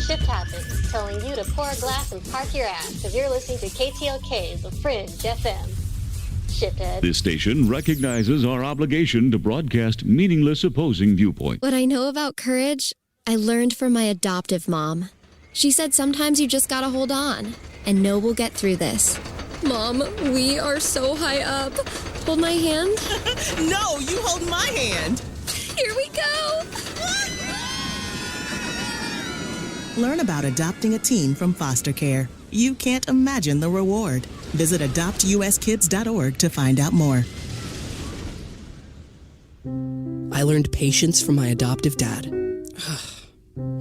shift happens, telling you to pour a glass and park your ass because you're listening to KTLK, The Fringe FM. Shithead. This station recognizes our obligation to broadcast meaningless opposing viewpoints. What I know about courage, I learned from my adoptive mom. She said sometimes you just gotta hold on and know we'll get through this. Mom, we are so high up. Hold my hand. No, you hold my hand. Here we go. Learn about adopting a teen from foster care. You can't imagine the reward. Visit adoptuskids.org to find out more. I learned patience from my adoptive dad.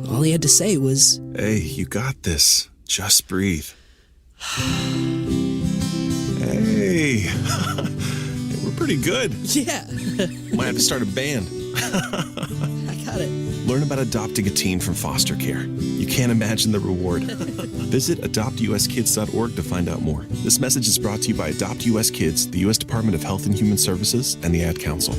All he had to say was, "Hey, you got this. Just breathe." Hey, we're pretty good. yeah, Might have to start a band. I got it. Learn about adopting a teen from foster care. You can't imagine the reward. Visit adoptuskids.org to find out more. This message is brought to you by Adopt US Kids, the U.S. Department of Health and Human Services, and the Ad Council.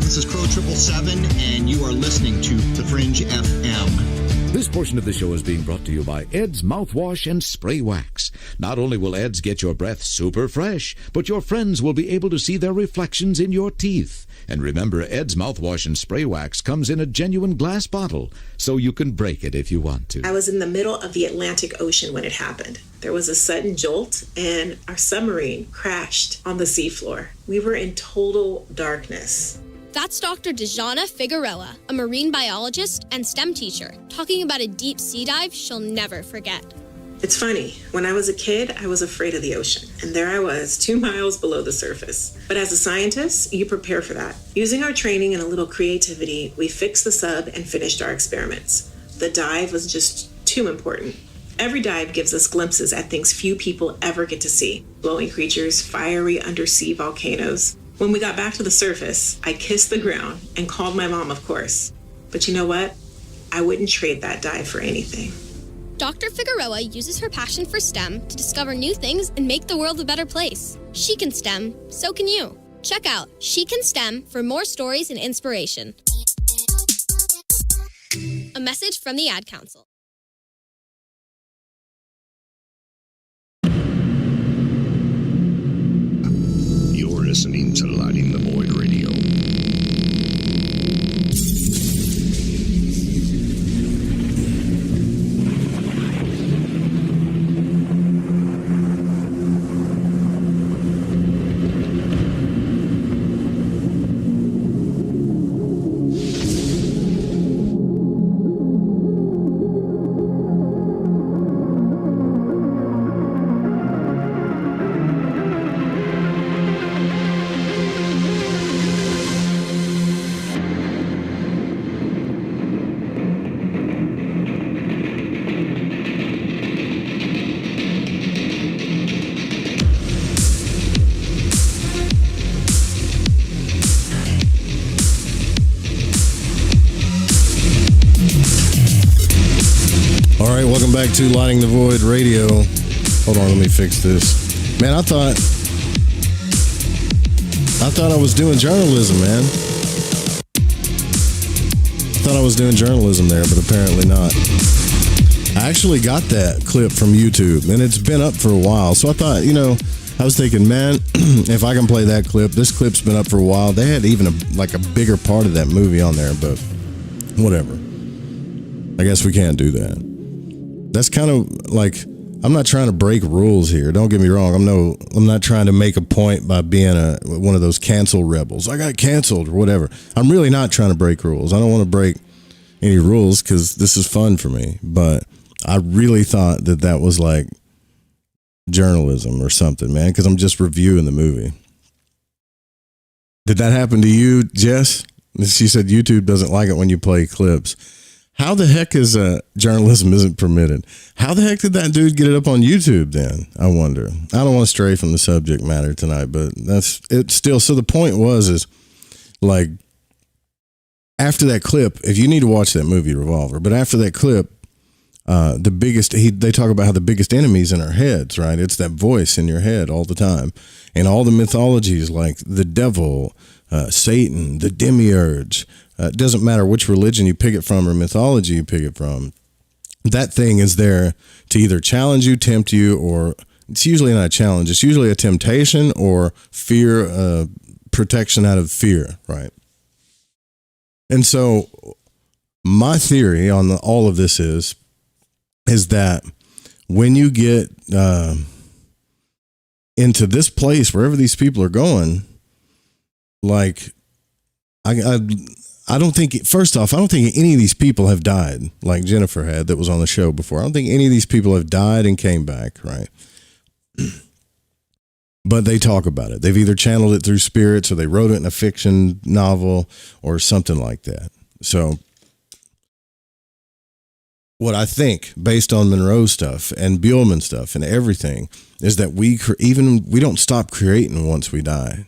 This is Crow 777, and you are listening to The Fringe FM. This portion of the show is being brought to you by Ed's Mouthwash and Spray Wax. Not only will Ed's get your breath super fresh, but your friends will be able to see their reflections in your teeth. And remember, Ed's Mouthwash and Spray Wax comes in a genuine glass bottle, so you can break it if you want to. I was in the middle of the Atlantic Ocean when it happened. There was a sudden jolt, and our submarine crashed on the seafloor. We were in total darkness. That's Dr. Dejana Figueroa, a marine biologist and STEM teacher, talking about a deep sea dive she'll never forget. It's funny, when I was a kid, I was afraid of the ocean, and there I was, 2 miles below the surface. But as a scientist, you prepare for that. Using our training and a little creativity, we fixed the sub and finished our experiments. The dive was just too important. Every dive gives us glimpses at things few people ever get to see. Glowing creatures, fiery undersea volcanoes. When we got back to the surface, I kissed the ground and called my mom, of course. But you know what? I wouldn't trade that dive for anything. Dr. Figueroa uses her passion for STEM to discover new things and make the world a better place. She can STEM, so can you. Check out She Can STEM for more stories and inspiration. A message from the Ad Council. You're listening to Lighting the Void Radio. Welcome back to Lighting the Void Radio. Hold on, let me fix this. Man, I thought I was doing journalism, man. I thought I was doing journalism there, but apparently not. I actually got that clip from YouTube, and it's been up for a while. So I thought, I was thinking, man, if I can play that clip, this clip's been up for a while. They had even a bigger part of that movie on there, but whatever. I guess we can't do that. That's kind of like, I'm not trying to break rules here. Don't get me wrong. I'm not trying to make a point by being one of those cancel rebels. I got canceled or whatever. I'm really not trying to break rules. I don't want to break any rules because this is fun for me. But I really thought that was like journalism or something, man, because I'm just reviewing the movie. Did that happen to you, Jess? She said YouTube doesn't like it when you play clips. How the heck is journalism isn't permitted? How the heck did that dude get it up on YouTube then? I wonder. I don't want to stray from the subject matter tonight, but that's it still. So the point is like, after that clip, if you need to watch that movie Revolver, but after that clip, they talk about how the biggest enemy's in our heads, right? It's that voice in your head all the time. And all the mythologies like the devil, Satan, the demiurge, it doesn't matter which religion you pick it from or mythology you pick it from. that thing is there to either challenge you, tempt you, or it's usually not a challenge. It's usually a temptation or fear, protection out of fear, right? And so my theory on all of this is that when you get into this place, wherever these people are going, like, I don't think, first off, I don't think any of these people have died like Jennifer had that was on the show before. I don't think any of these people have died and came back, right? But they talk about it. They've either channeled it through spirits or they wrote it in a fiction novel or something like that. So what I think, based on Monroe stuff and Buellman stuff and everything, is that we don't stop creating once we die.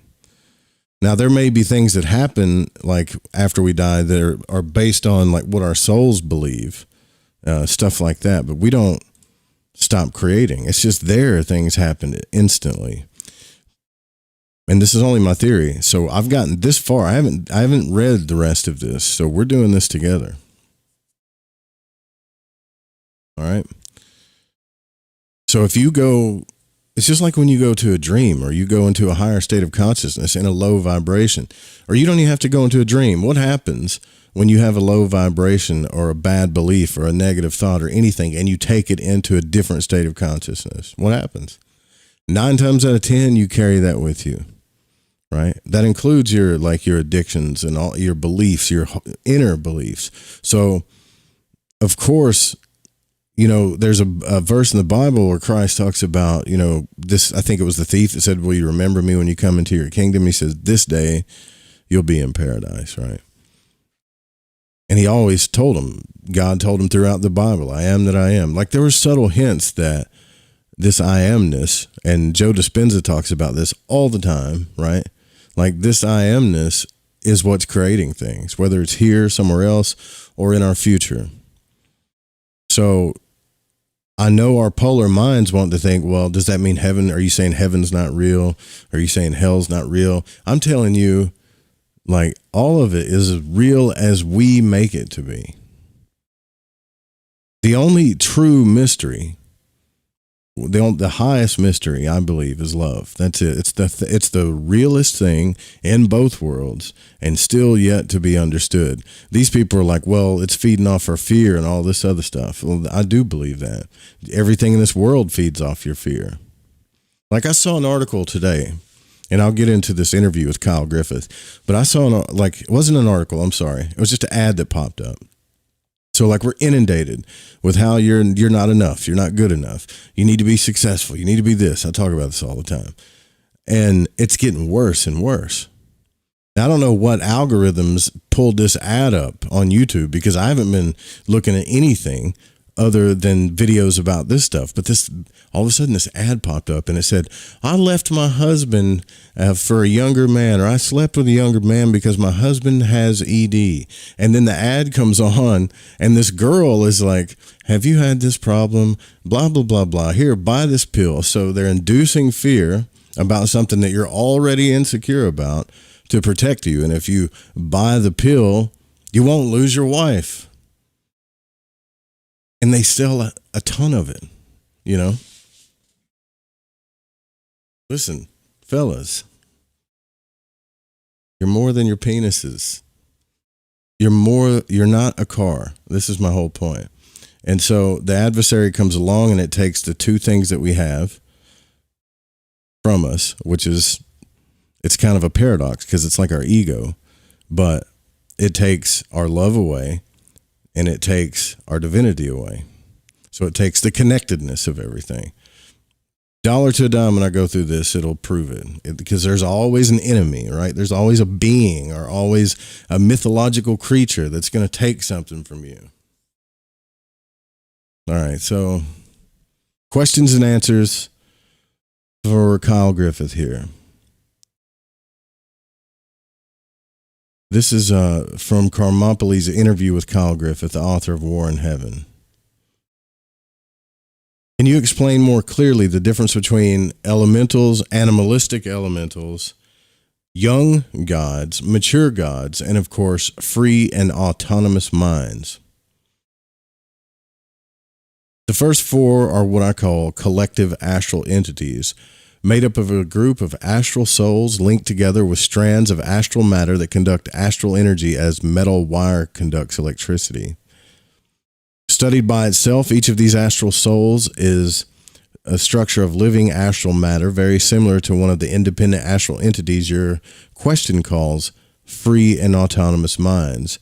Now, there may be things that happen like after we die that are based on like what our souls believe, stuff like that. But we don't stop creating. It's just there. Things happen instantly. And this is only my theory. So I've gotten this far. I haven't read the rest of this. So we're doing this together. All right. So if you go, it's just like when you go to a dream or you go into a higher state of consciousness in a low vibration, or you don't even have to go into a dream. What happens when you have a low vibration or a bad belief or a negative thought or anything, and you take it into a different state of consciousness? What happens? 9 times out of 10, you carry that with you, right? That includes your addictions and all your beliefs, your inner beliefs. So, of course, there's a verse in the Bible where Christ talks about, this, I think it was the thief that said, will you remember me when you come into your kingdom? He says, this day you'll be in paradise, right? And he always told him, God told him throughout the Bible, I am that I am. Like there were subtle hints that this I amness, and Joe Dispenza talks about this all the time, right? Like this I amness is what's creating things, whether it's here, somewhere else, or in our future. So I know our polar minds want to think, well, does that mean heaven? Are you saying heaven's not real? Are you saying hell's not real? I'm telling you, like, all of it is as real as we make it to be. The only true mystery, the highest mystery, I believe, is love. That's it. It's the realest thing in both worlds and still yet to be understood. These people are like, well, it's feeding off our fear and all this other stuff. Well, I do believe that. Everything in this world feeds off your fear. Like I saw an article today, and I'll get into this interview with Kyle Griffith, but I saw it wasn't an article, I'm sorry. It was just an ad that popped up. So like we're inundated with how you're not enough. You're not good enough. You need to be successful. You need to be this. I talk about this all the time. And it's getting worse and worse. Now, I don't know what algorithms pulled this ad up on YouTube because I haven't been looking at anything other than videos about this stuff. But all of a sudden this ad popped up and it said, I left my husband for a younger man, or I slept with a younger man because my husband has ED. And then the ad comes on and this girl is like, have you had this problem? Blah, blah, blah, blah. Here, buy this pill. So they're inducing fear about something that you're already insecure about to protect you. And if you buy the pill, you won't lose your wife. And they sell a ton of it, Listen, fellas, you're more than your penises. You're not a car. This is my whole point. And so the adversary comes along and it takes the two things that we have from us, which is, it's kind of a paradox because it's like our ego, but it takes our love away. And it takes our divinity away. So it takes the connectedness of everything. Dollar to a dime, when I go through this, it'll prove it. Because there's always an enemy, right? There's always a being or always a mythological creature that's going to take something from you. All right, so questions and answers for Kyle Griffith here. This is from Karmopolis' interview with Kyle Griffith, the author of War in Heaven. Can you explain more clearly the difference between elementals, animalistic elementals, young gods, mature gods, and of course, free and autonomous minds? The first four are what I call collective astral entities, made up of a group of astral souls linked together with strands of astral matter that conduct astral energy as metal wire conducts electricity. Studied by itself, each of these astral souls is a structure of living astral matter, very similar to one of the independent astral entities your question calls free and autonomous minds,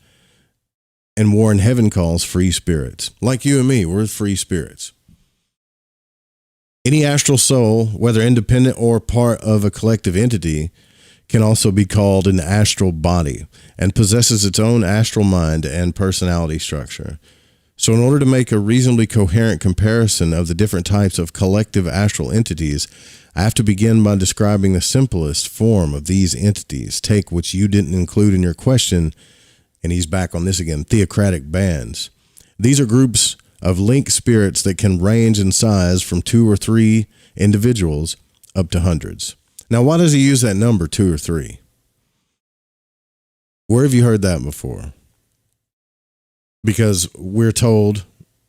and Warren Heaven calls free spirits. Like you and me, we're free spirits. Any astral soul, whether independent or part of a collective entity, can also be called an astral body and possesses its own astral mind and personality structure. So in order to make a reasonably coherent comparison of the different types of collective astral entities, I have to begin by describing the simplest form of these entities. Take what you didn't include in your question, and he's back on this again, theocratic bands. These are groups of link spirits that can range in size from 2 or 3 individuals up to hundreds. Now, why does he use that number 2 or 3? Where have you heard that before? Because we're told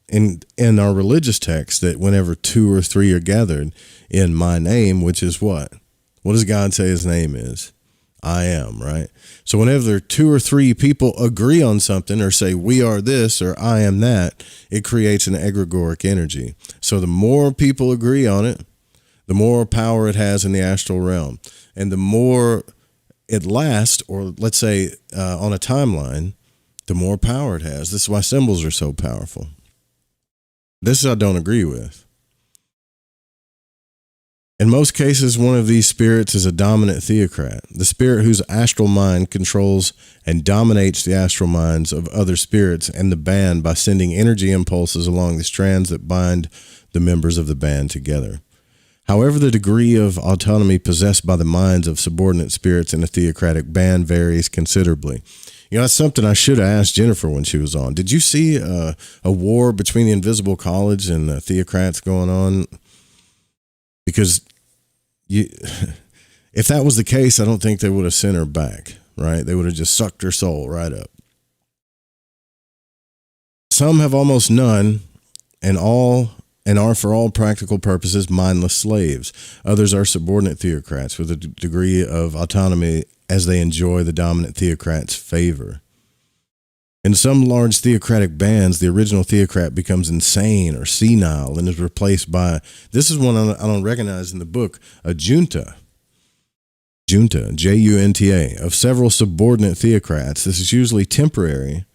in our religious text that whenever 2 or 3 are gathered in my name, which is what? What does God say his name is? I am, right? So whenever there are 2 or 3 people agree on something or say we are this or I am that, it creates an egregoric energy. So the more people agree on it, the more power it has in the astral realm. And the more it lasts, or let's say on a timeline, the more power it has. This is why symbols are so powerful. This I don't agree with. In most cases, one of these spirits is a dominant theocrat, the spirit whose astral mind controls and dominates the astral minds of other spirits and the band by sending energy impulses along the strands that bind the members of the band together. However, the degree of autonomy possessed by the minds of subordinate spirits in a theocratic band varies considerably. You know, that's something I should have asked Jennifer when she was on. Did you see a war between the Invisible College and the theocrats going on? Because if that was the case, I don't think they would have sent her back, right? They would have just sucked her soul right up. Some have almost none and are for all practical purposes mindless slaves. Others are subordinate theocrats with a degree of autonomy as they enjoy the dominant theocrat's favor. In some large theocratic bands, the original theocrat becomes insane or senile and is replaced by, this is one I don't recognize in the book, a junta. Junta, J-U-N-T-A, of several subordinate theocrats. This is usually temporary,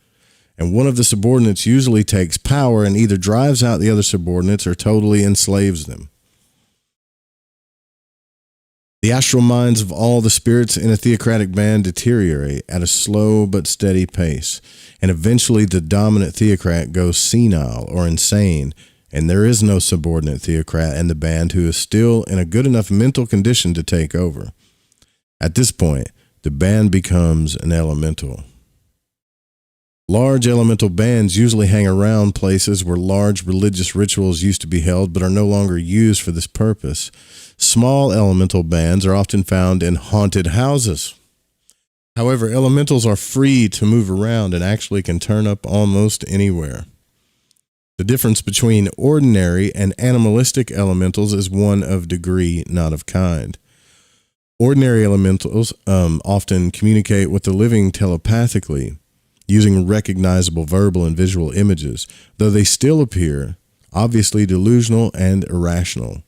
and one of the subordinates usually takes power and either drives out the other subordinates or totally enslaves them. The astral minds of all the spirits in a theocratic band deteriorate at a slow but steady pace, and eventually the dominant theocrat goes senile or insane, and there is no subordinate theocrat in the band who is still in a good enough mental condition to take over. At this point, the band becomes an elemental. Large elemental bands usually hang around places where large religious rituals used to be held but are no longer used for this purpose. Small elemental bands are often found in haunted houses. However, elementals are free to move around and actually can turn up almost anywhere. The difference between ordinary and animalistic elementals is one of degree, not of kind. Ordinary elementals often communicate with the living telepathically, using recognizable verbal and visual images, though they still appear obviously delusional and irrational.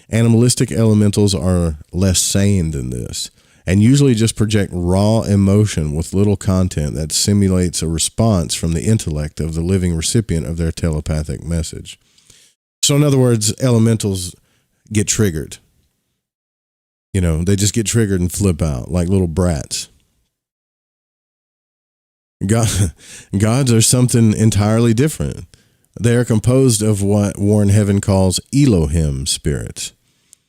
Animalistic elementals are less sane than this, and usually just project raw emotion with little content that simulates a response from the intellect of the living recipient of their telepathic message. So in other words, elementals get triggered. You know, they just get triggered and flip out like little brats. Gods are something entirely different. They are composed of what Warren Heaven calls Elohim spirits,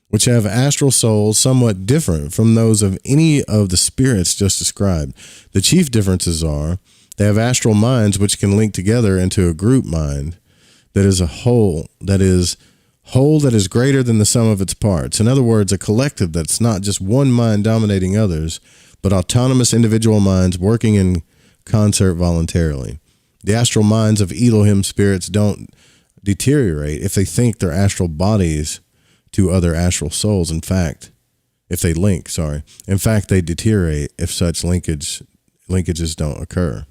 which have astral souls somewhat different from those of any of the spirits just described. The chief differences are they have astral minds which can link together into a group mind that is a whole, that is greater than the sum of its parts. In other words, a collective that's not just one mind dominating others, but autonomous individual minds working in concert voluntarily. The astral minds of Elohim spirits don't deteriorate if they think they're astral bodies to other astral souls. In fact, if they link, in fact, they deteriorate if such linkages don't occur.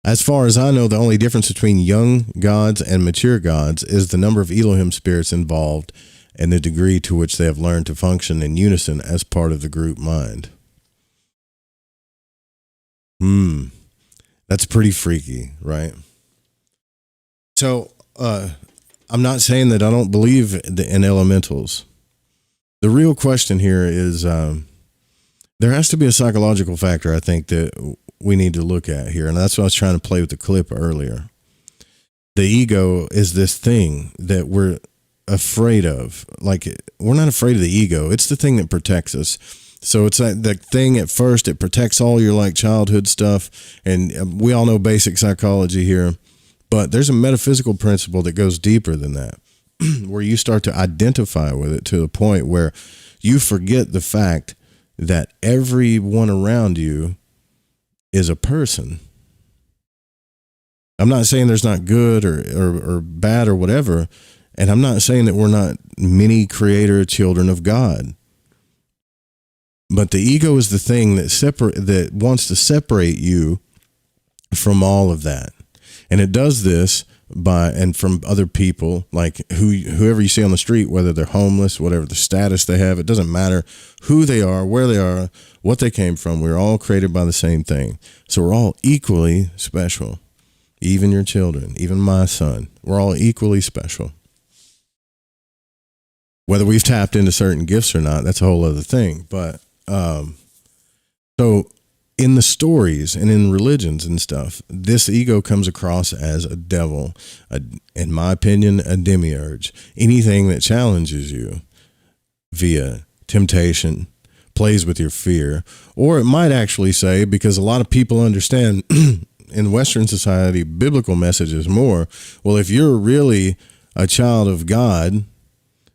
As far as I know, the only difference between young gods and mature gods is the number of Elohim spirits involved and the degree to which they have learned to function in unison as part of the group mind. That's pretty freaky, right? So, I'm not saying that I don't believe in elementals. The real question here is, there has to be a psychological factor, I think, that we need to look at here. And that's what I was trying to play with the clip earlier. The ego is this thing that we're afraid of. Like, we're not afraid of the ego. It's the thing that protects us. So it's like the thing at first, it protects all your like childhood stuff. And we all know basic psychology here. But there's a metaphysical principle that goes deeper than that, where you start to identify with it to the point where you forget the fact that everyone around you is a person. I'm not saying there's not good or bad or whatever, and I'm not saying that we're not many creator children of God. But the ego is the thing that wants to separate you from all of that. And it does this from other people, like whoever you see on the street, whether they're homeless, whatever the status they have, it doesn't matter who they are, where they are, what they came from. We're all created by the same thing. So we're all equally special. Even your children, even my son, we're all equally special. Whether we've tapped into certain gifts or not, that's a whole other thing. But so in the stories and in religions and stuff, this ego comes across as a devil, in my opinion, a demiurge. Anything that challenges you via temptation, plays with your fear, or it might actually say, because a lot of people understand in Western society, biblical messages more, well, if you're really a child of God,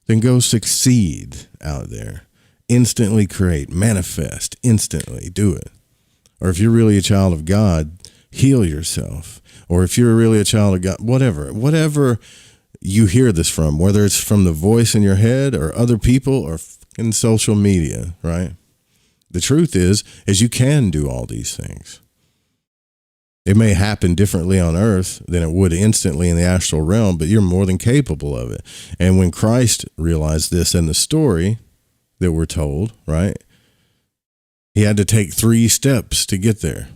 then go succeed out there. Instantly create, manifest, instantly do it. Or if you're really a child of God, heal yourself. Or if you're really a child of God, whatever you hear this from, whether it's from the voice in your head or other people or in social media, right? The truth is you can do all these things. It may happen differently on earth than it would instantly in the astral realm, but you're more than capable of it. And when Christ realized this in the story that we're told, right? He had to take 3 steps to get there.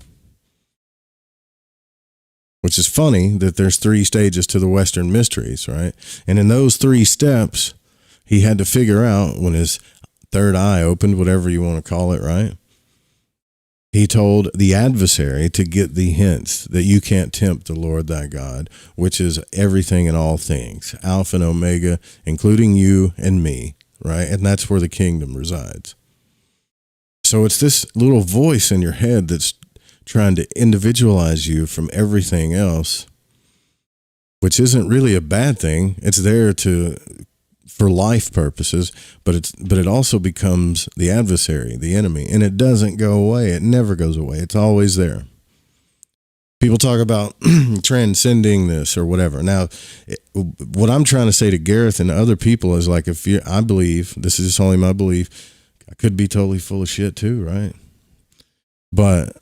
Which is funny that there's 3 stages to the Western mysteries, right? And in those 3 steps, he had to figure out when his third eye opened, whatever you want to call it, right? He told the adversary to get the hints that you can't tempt the Lord thy God, which is everything and all things, Alpha and Omega, including you and me, right? And that's where the kingdom resides. So it's this little voice in your head that's trying to individualize you from everything else, which isn't really a bad thing. It's there for life purposes, but it also becomes the adversary, the enemy, and it doesn't go away. It never goes away. It's always there. People talk about transcending this or whatever. Now, what I'm trying to say to Gareth and other people is like, I believe, this is just only my belief, I could be totally full of shit too, right? But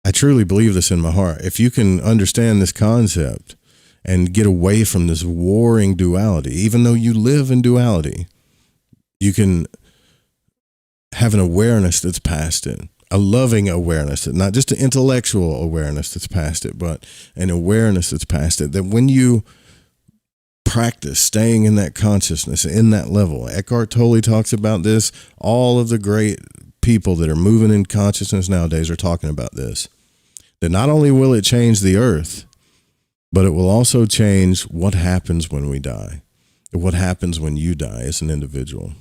I truly believe this in my heart. If you can understand this concept and get away from this warring duality, even though you live in duality, you can have an awareness that's past it, a loving awareness, not just an intellectual awareness that's past it, but an awareness that's past it, that when you practice staying in that consciousness, in that level. Eckhart Tolle talks about this. All of the great people that are moving in consciousness nowadays are talking about this. That not only will it change the earth, but it will also change what happens when we die. What happens when you die as an individual.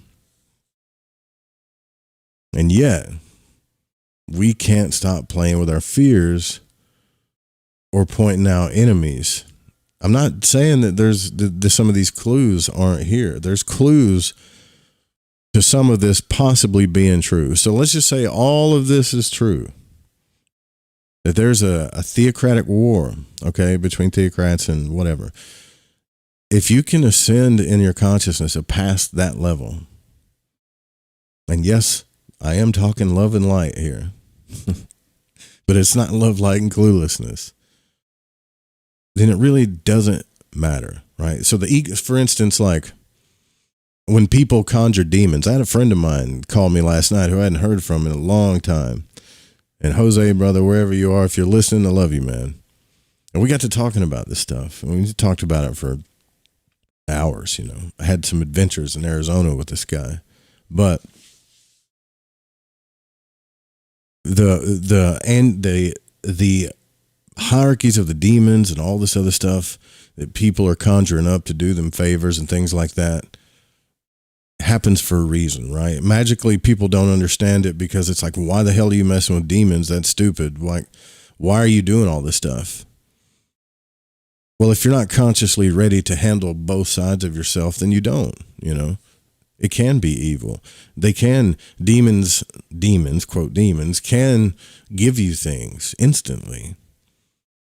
And yet, we can't stop playing with our fears or pointing out enemies. I'm not saying that there's some of these clues aren't here. There's clues to some of this possibly being true. So let's just say all of this is true. that there's a theocratic war, okay, between theocrats and whatever. If you can ascend in your consciousness past that level, and yes, I am talking love and light here, but it's not love, light, and cluelessness, then it really doesn't matter, right? So the ego, for instance, like when people conjure demons, I had a friend of mine call me last night who I hadn't heard from in a long time. And Jose, brother, wherever you are, if you're listening, I love you, man. And we got to talking about this stuff. And we talked about it for hours, you know. I had some adventures in Arizona with this guy. But the hierarchies of the demons and all this other stuff that people are conjuring up to do them favors and things like that happens for a reason, right? Magically, people don't understand it because it's like, why the hell are you messing with demons? That's stupid. Like, why are you doing all this stuff? Well, if you're not consciously ready to handle both sides of yourself, then you don't, you know. It can be evil. Demons, quote, demons, can give you things instantly,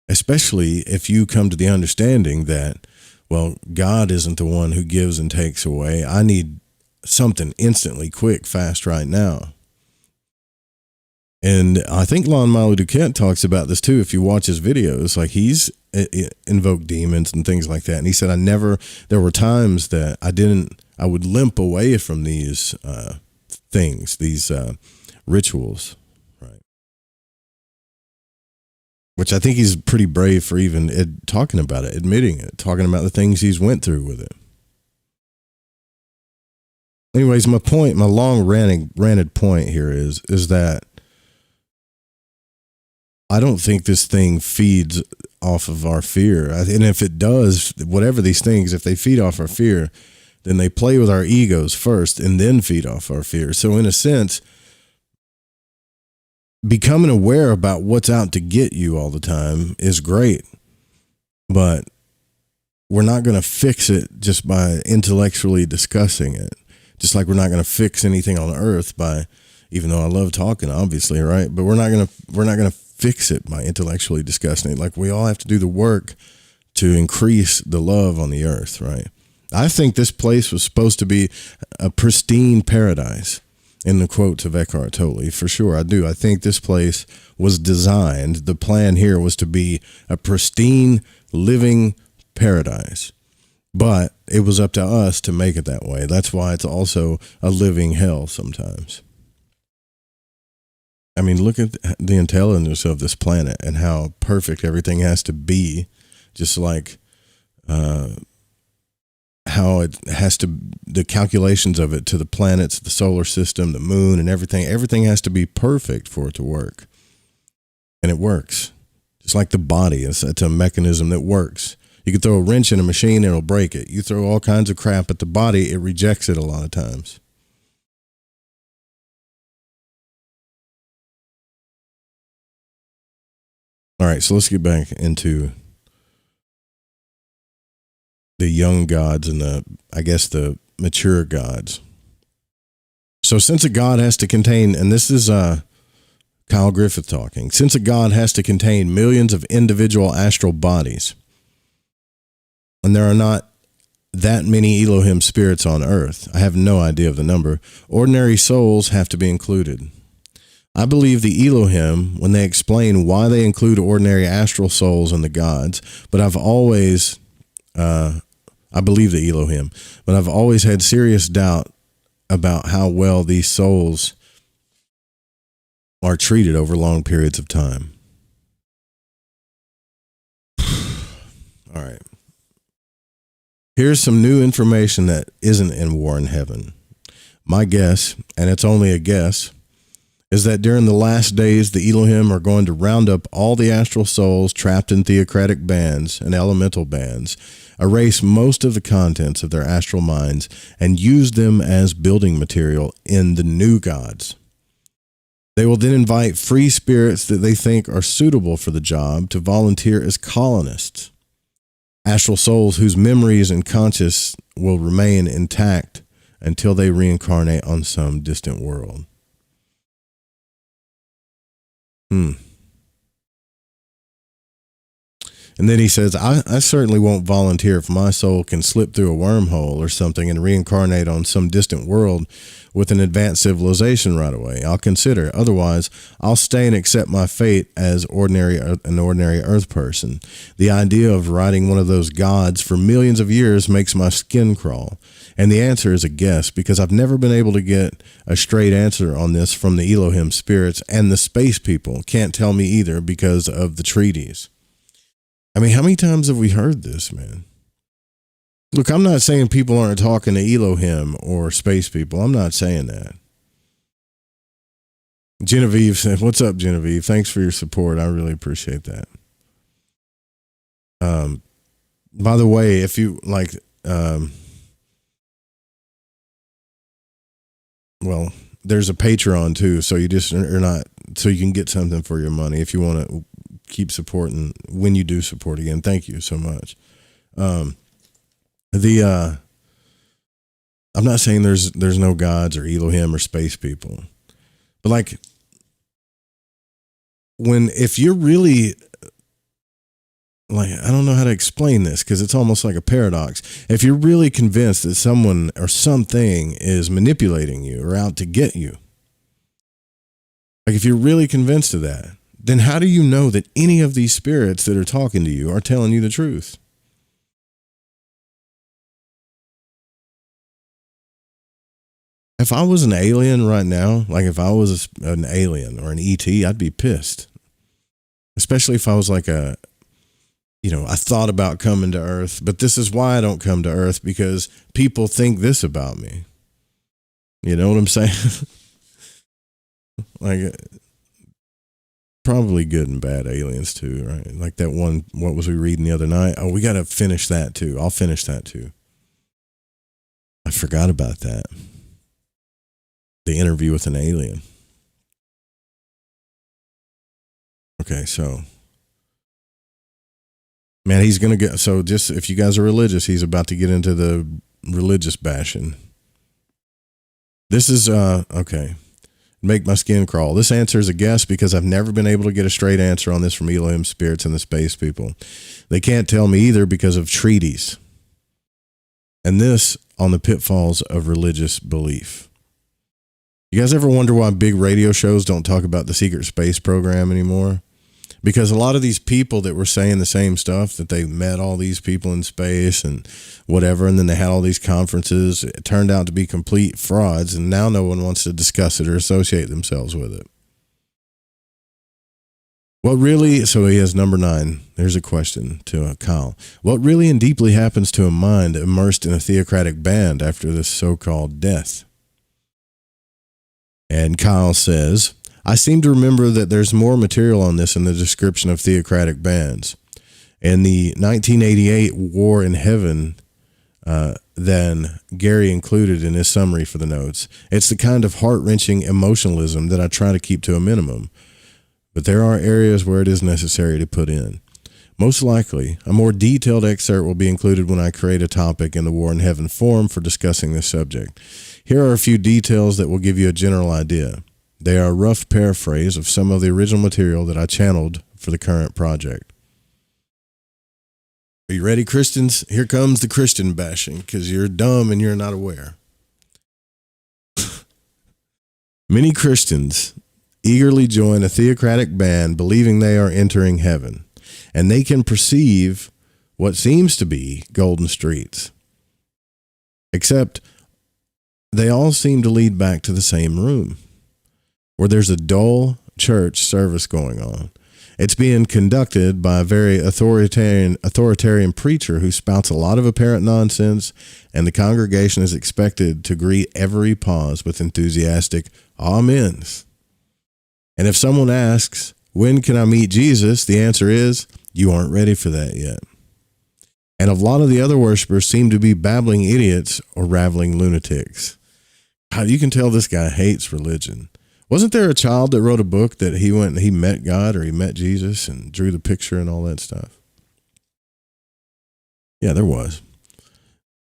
especially if you come to the understanding that, well, God isn't the one who gives and takes away. I need something instantly, quick, fast right now. And I think Lon Malu Duquette talks about this too. If you watch his videos, like he's invoked demons and things like that. And he said, there were times that I would limp away from these things, these rituals, right? Which I think he's pretty brave for even talking about it, admitting it, talking about the things he's went through with it. Anyways, my long ranted point here is that I don't think this thing feeds off of our fear. And if it does, whatever these things, if they feed off our fear, then they play with our egos first and then feed off our fear. So in a sense, becoming aware about what's out to get you all the time is great, but we're not going to fix it just by intellectually discussing it. Just like we're not going to fix anything on earth by, even though I love talking, obviously, right? But we're not going to fix it by intellectually discussing it. Like we all have to do the work to increase the love on the earth, right? I think this place was supposed to be a pristine paradise, in the quotes of Eckhart Tolle, for sure. I do. I think this place was designed. The plan here was to be a pristine, living paradise. But it was up to us to make it that way. That's why it's also a living hell sometimes. I mean, look at the intelligence of this planet and how perfect everything has to be, just like how it has to, the calculations of it to the planets, the solar system, the moon, and everything has to be perfect for it to work. And it works. Just like the body, it's a mechanism that works. You can throw a wrench in a machine and it'll break it. You throw all kinds of crap at the body, it rejects it a lot of times. All right, so let's get back into the young gods and the mature gods. So since a god has to contain, and this is Kyle Griffith talking, since a god has to contain millions of individual astral bodies, and there are not that many Elohim spirits on earth, I have no idea of the number, ordinary souls have to be included. I believe the Elohim when they explain why they include ordinary astral souls in the gods, but I believe the Elohim, but I've always had serious doubt about how well these souls are treated over long periods of time. All right. Here's some new information that isn't in War in Heaven. My guess, and it's only a guess, is that during the last days, the Elohim are going to round up all the astral souls trapped in theocratic bands and elemental bands, erase most of the contents of their astral minds, and use them as building material in the new gods. They will then invite free spirits that they think are suitable for the job to volunteer as colonists. Astral souls whose memories and conscience will remain intact until they reincarnate on some distant world. And then he says, I certainly won't volunteer if my soul can slip through a wormhole or something and reincarnate on some distant world with an advanced civilization right away. I'll consider. Otherwise, I'll stay and accept my fate as an ordinary Earth person. The idea of riding one of those gods for millions of years makes my skin crawl. And the answer is a guess, because I've never been able to get a straight answer on this from the Elohim spirits, and the space people can't tell me either because of the treaties. I mean, how many times have we heard this, man? Look, I'm not saying people aren't talking to Elohim or space people. I'm not saying that. Genevieve said, what's up, Genevieve? Thanks for your support. I really appreciate that. By the way, if you like, well, there's a Patreon too, so you just are not, so you can get something for your money if you want to keep supporting when you do support again. Thank you so much. I'm not saying there's no gods or Elohim or space people, but like if you're really like, I don't know how to explain this because it's almost like a paradox. If you're really convinced that someone or something is manipulating you or out to get you, like if you're really convinced of that, then how do you know that any of these spirits that are talking to you are telling you the truth? If I was an alien right now, like if I was an alien or an ET, I'd be pissed. Especially if I was like I thought about coming to Earth, but this is why I don't come to Earth, because people think this about me. You know what I'm saying? Like, probably good and bad aliens too, right? Like that one, what was we reading the other night? Oh, we got to finish that too. I'll finish that too. I forgot about that. The interview with an alien. Okay, so man, he's going to get, so just if you guys are religious, he's about to get into the religious bashing. This is, okay. Make my skin crawl. This answer is a guess because I've never been able to get a straight answer on this from Elohim spirits and the space people. They can't tell me either because of treaties. And this on the pitfalls of religious belief. You guys ever wonder why big radio shows don't talk about the secret space program anymore? Because a lot of these people that were saying the same stuff, that they met all these people in space and whatever, and then they had all these conferences, it turned out to be complete frauds, and now no one wants to discuss it or associate themselves with it. What really, so he has number 9. There's a question to Kyle. What really and deeply happens to a mind immersed in a theocratic band after this so-called death? And Kyle says, I seem to remember that there's more material on this in the description of theocratic bands. In the 1988 War in Heaven, than Gary included in his summary for the notes. It's the kind of heart-wrenching emotionalism that I try to keep to a minimum, but there are areas where it is necessary to put in. Most likely, a more detailed excerpt will be included when I create a topic in the War in Heaven forum for discussing this subject. Here are a few details that will give you a general idea. They are a rough paraphrase of some of the original material that I channeled for the current project. Are you ready, Christians? Here comes the Christian bashing, because you're dumb and you're not aware. Many Christians eagerly join a theocratic band believing they are entering heaven, and they can perceive what seems to be golden streets. Except they all seem to lead back to the same room, where there's a dull church service going on. It's being conducted by a very authoritarian preacher who spouts a lot of apparent nonsense, and the congregation is expected to greet every pause with enthusiastic amens. And if someone asks, when can I meet Jesus? The answer is, you aren't ready for that yet. And a lot of the other worshipers seem to be babbling idiots or raveling lunatics. God, you can tell this guy hates religion. Wasn't there a child that wrote a book that he went and he met God, or he met Jesus and drew the picture and all that stuff? Yeah, there was.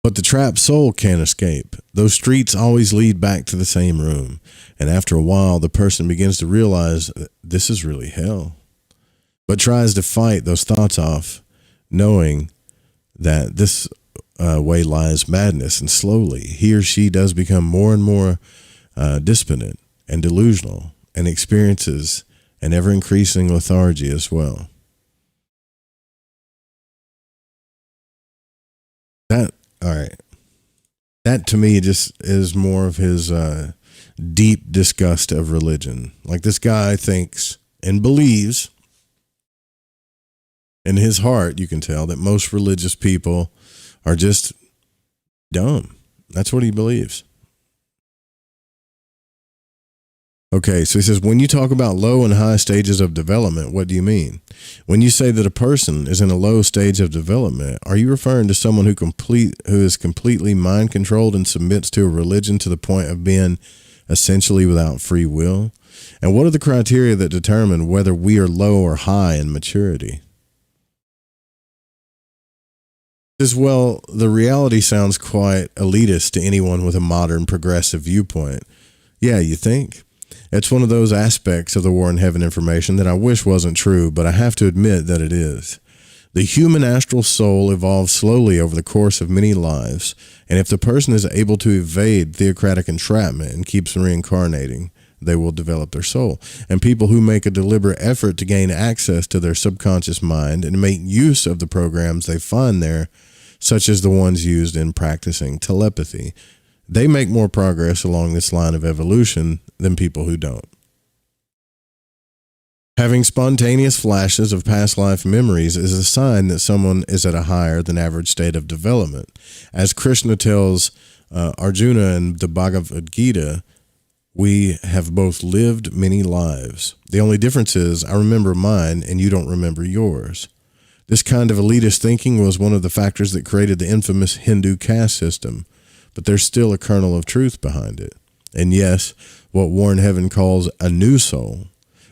But the trapped soul can't escape. Those streets always lead back to the same room. And after a while, the person begins to realize that this is really hell, but tries to fight those thoughts off knowing that this way lies madness, and slowly he or she does become more and more despondent and delusional, and experiences an ever-increasing lethargy as well. All right. That to me just is more of his deep disgust of religion. Like, this guy thinks and believes in his heart, you can tell, that most religious people are just dumb. That's what he believes. Okay, so he says, when you talk about low and high stages of development, what do you mean? When you say that a person is in a low stage of development, are you referring to someone who is completely mind controlled and submits to a religion to the point of being essentially without free will? And what are the criteria that determine whether we are low or high in maturity? As well, the reality sounds quite elitist to anyone with a modern progressive viewpoint. Yeah, you think? It's one of those aspects of the War in Heaven information that I wish wasn't true, but I have to admit that it is. The human astral soul evolves slowly over the course of many lives, and if the person is able to evade theocratic entrapment and keeps reincarnating, they will develop their soul. And people who make a deliberate effort to gain access to their subconscious mind and make use of the programs they find there, such as the ones used in practicing telepathy, they make more progress along this line of evolution than people who don't. Having spontaneous flashes of past life memories is a sign that someone is at a higher than average state of development. As Krishna tells Arjuna in the Bhagavad Gita, we have both lived many lives. The only difference is I remember mine and you don't remember yours. This kind of elitist thinking was one of the factors that created the infamous Hindu caste system, but there's still a kernel of truth behind it. And yes, what War in Heaven calls a new soul,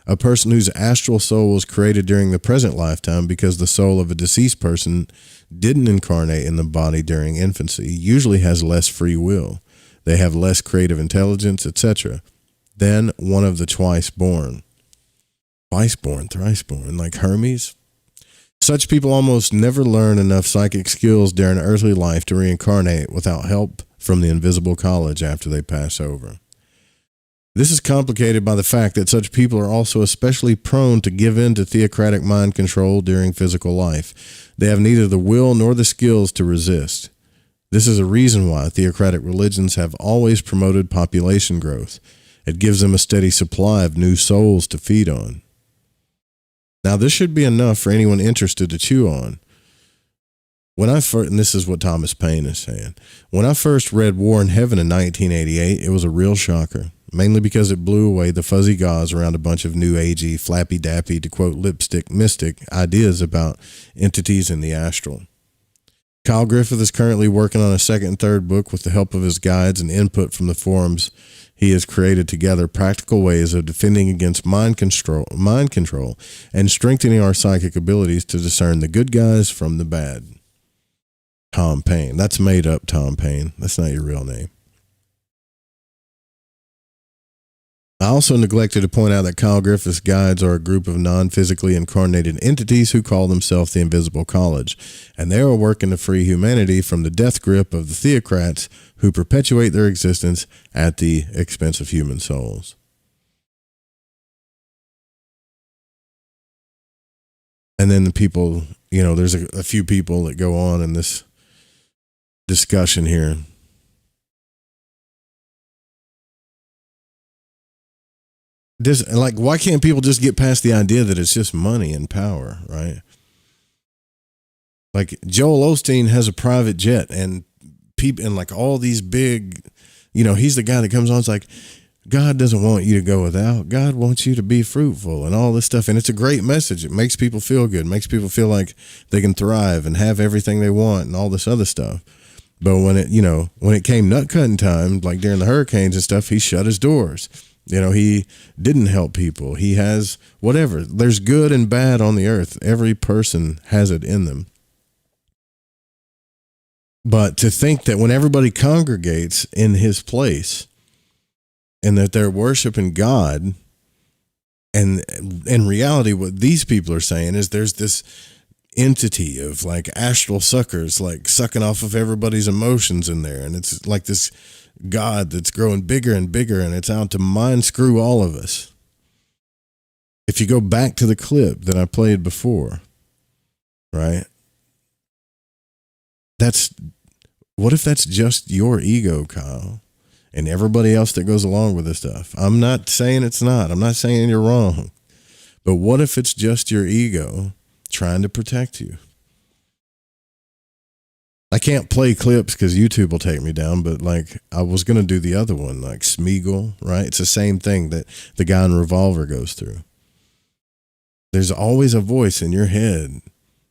a person whose astral soul was created during the present lifetime because the soul of a deceased person didn't incarnate in the body during infancy, usually has less free will. They have less creative intelligence, etc., than one of the twice born. Twice born, thrice born, like Hermes. Such people almost never learn enough psychic skills during earthly life to reincarnate without help from the invisible college after they pass over. This is complicated by the fact that such people are also especially prone to give in to theocratic mind control during physical life. They have neither the will nor the skills to resist. This is a reason why theocratic religions have always promoted population growth. It gives them a steady supply of new souls to feed on. Now, this should be enough for anyone interested to chew on. And this is what Thomas Paine is saying. When I first read War in Heaven in 1988, it was a real shocker, mainly because it blew away the fuzzy gauze around a bunch of new agey, flappy-dappy, to quote Lipstick Mystic, ideas about entities in the astral. Kyle Griffith is currently working on a second and third book with the help of his guides and input from the forums he has created together practical ways of defending against mind control and strengthening our psychic abilities to discern the good guys from the bad. Tom Paine. That's made up, Tom Paine. That's not your real name. I also neglected to point out that Kyle Griffith's guides are a group of non-physically incarnated entities who call themselves the Invisible College, and they are working to free humanity from the death grip of the theocrats who perpetuate their existence at the expense of human souls. And then the people, there's a few people that go on in this discussion here. Why can't people just get past the idea that it's just money and power, right? Like, Joel Osteen has a private jet, and people, and like all these big, he's the guy that comes on. It's like, God doesn't want you to go without. God wants you to be fruitful and all this stuff. And it's a great message. It makes people feel good. It makes people feel like they can thrive and have everything they want and all this other stuff. But when it came nut cutting time, like during the hurricanes and stuff, he shut his doors. He didn't help people. He has whatever. There's good and bad on the earth. Every person has it in them. But to think that when everybody congregates in his place and that they're worshiping God, and in reality, what these people are saying is there's this entity of like astral suckers, like sucking off of everybody's emotions in there. And it's like this God that's growing bigger and bigger, and it's out to mind screw all of us. If you go back to the clip that I played before, right? What if that's just your ego, Kyle, and everybody else that goes along with this stuff? I'm not saying it's not. I'm not saying you're wrong. But what if it's just your ego trying to protect you? I can't play clips because YouTube will take me down, but like I was going to do the other one, like Smeagol, right? It's the same thing that the guy in Revolver goes through. There's always a voice in your head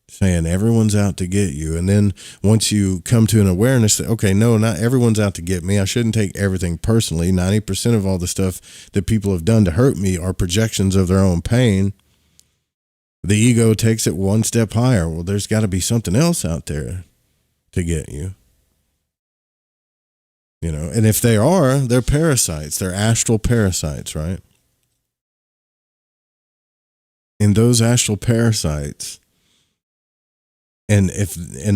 saying everyone's out to get you. And then once you come to an awareness that, okay, no, not everyone's out to get me. I shouldn't take everything personally. 90% of all the stuff that people have done to hurt me are projections of their own pain. The ego takes it one step higher. Well, there's got to be something else out there to get you. You know, and if they are, they're parasites. They're astral parasites, right? And those astral parasites, and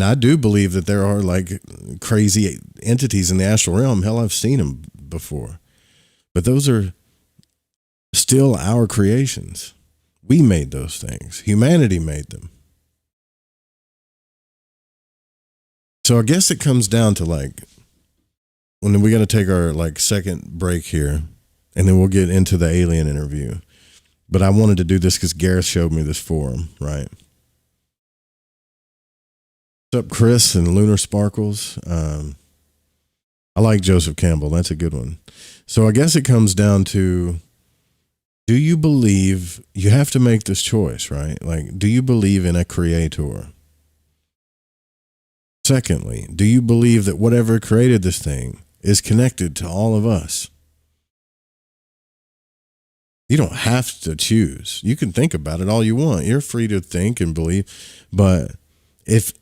I do believe that there are like crazy entities in the astral realm. Hell, I've seen them before. But those are still our creations. We made those things. Humanity made them. So I guess it comes down to like, when we got to take our like second break here, and then we'll get into the alien interview. But I wanted to do this because Gareth showed me this forum, right? What's up, Chris and Lunar Sparkles? I like Joseph Campbell. That's a good one. So I guess it comes down to, do you believe, you have to make this choice, right? Like, do you believe in a creator? Secondly, do you believe that whatever created this thing is connected to all of us? You don't have to choose. You can think about it all you want. You're free to think and believe. But if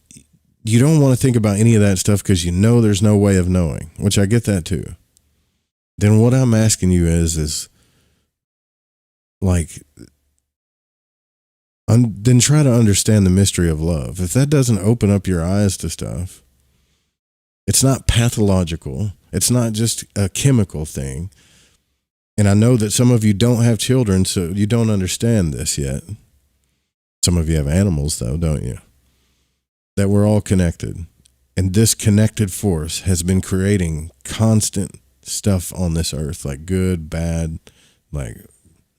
you don't want to think about any of that stuff because you know there's no way of knowing, which I get that too, then what I'm asking you is like, then try to understand the mystery of love. If that doesn't open up your eyes to stuff, it's not pathological. It's not just a chemical thing. And I know that some of you don't have children, so you don't understand this yet. Some of you have animals, though, don't you? That we're all connected. And this connected force has been creating constant stuff on this earth, like good, bad, like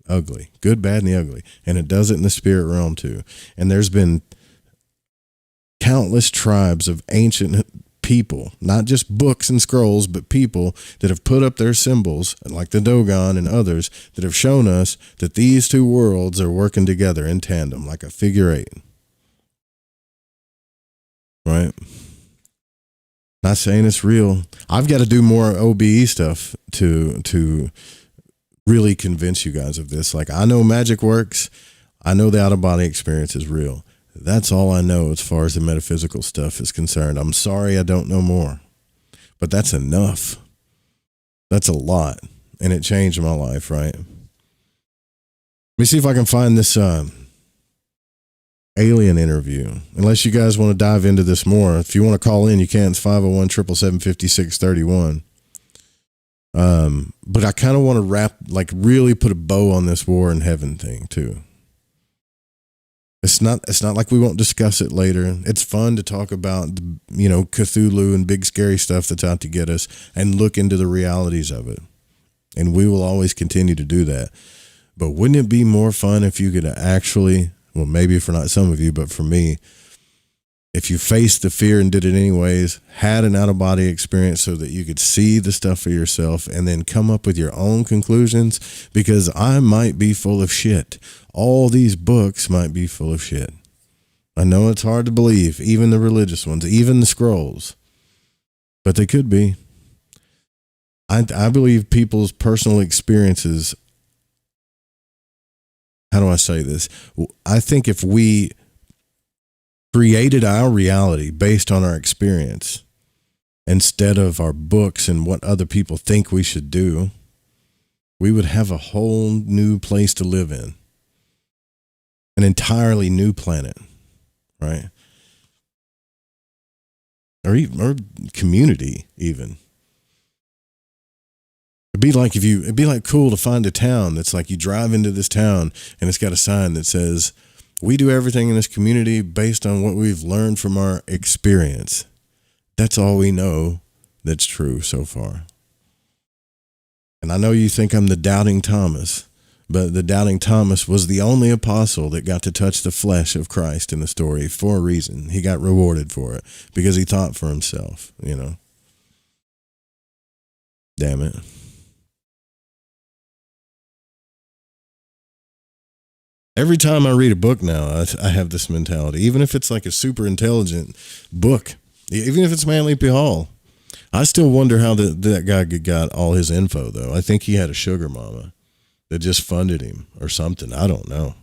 ugly. Good, bad, and the ugly. And it does it in the spirit realm, too. And there's been countless tribes of ancient people, not just books and scrolls, but people that have put up their symbols, like the Dogon and others, that have shown us that these two worlds are working together in tandem, like a figure eight. Right? Not saying it's real. I've got to do more OBE stuff to really convince you guys of this. Like, I know magic works. I know the out-of-body experience is real. That's all I know as far as the metaphysical stuff is concerned. I'm sorry I don't know more, but that's enough. That's a lot, and it changed my life, right? Let me see if I can find this alien interview. Unless you guys want to dive into this more. If you want to call in, you can. It's 501-777-5631. But I kind of want to really put a bow on this war in heaven thing, too. It's not like we won't discuss it later. It's fun to talk about, Cthulhu and big scary stuff that's out to get us and look into the realities of it. And we will always continue to do that. But wouldn't it be more fun if you could actually, well, maybe for not some of you, but for me, if you faced the fear and did it anyways, had an out-of-body experience so that you could see the stuff for yourself and then come up with your own conclusions, because I might be full of shit. All these books might be full of shit. I know it's hard to believe, even the religious ones, even the scrolls, but they could be. I believe people's personal experiences, how do I say this? I think if we created our reality based on our experience instead of our books and what other people think we should do, we would have a whole new place to live in. An entirely new planet, right? Or community even. It'd be like cool to find a town that's like you drive into this town and it's got a sign that says, we do everything in this community based on what we've learned from our experience. That's all we know that's true so far. And I know you think I'm the doubting Thomas, but the doubting Thomas was the only apostle that got to touch the flesh of Christ in the story for a reason. He got rewarded for it because he thought for himself, you know. Damn it. Every time I read a book now, I have this mentality. Even if it's like a super intelligent book, even if it's Manly P. Hall, I still wonder how that guy got all his info, though. I think he had a sugar mama that just funded him or something. I don't know.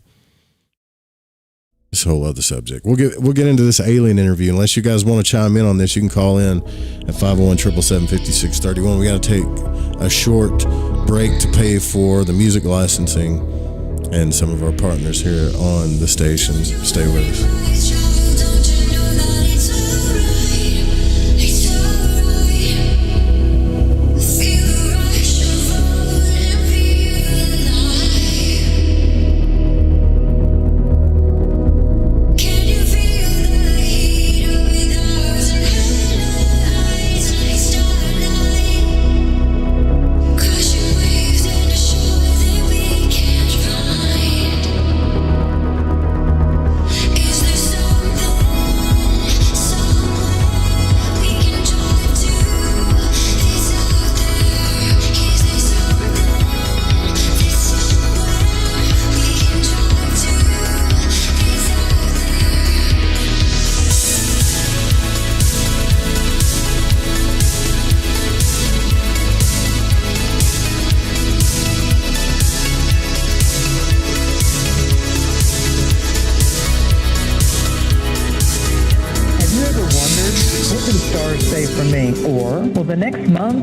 This whole other subject. We'll get into this alien interview. Unless you guys want to chime in on this, you can call in at 501-777-5631. We got to take a short break to pay for the music licensing and some of our partners here on the stations. Stay with us.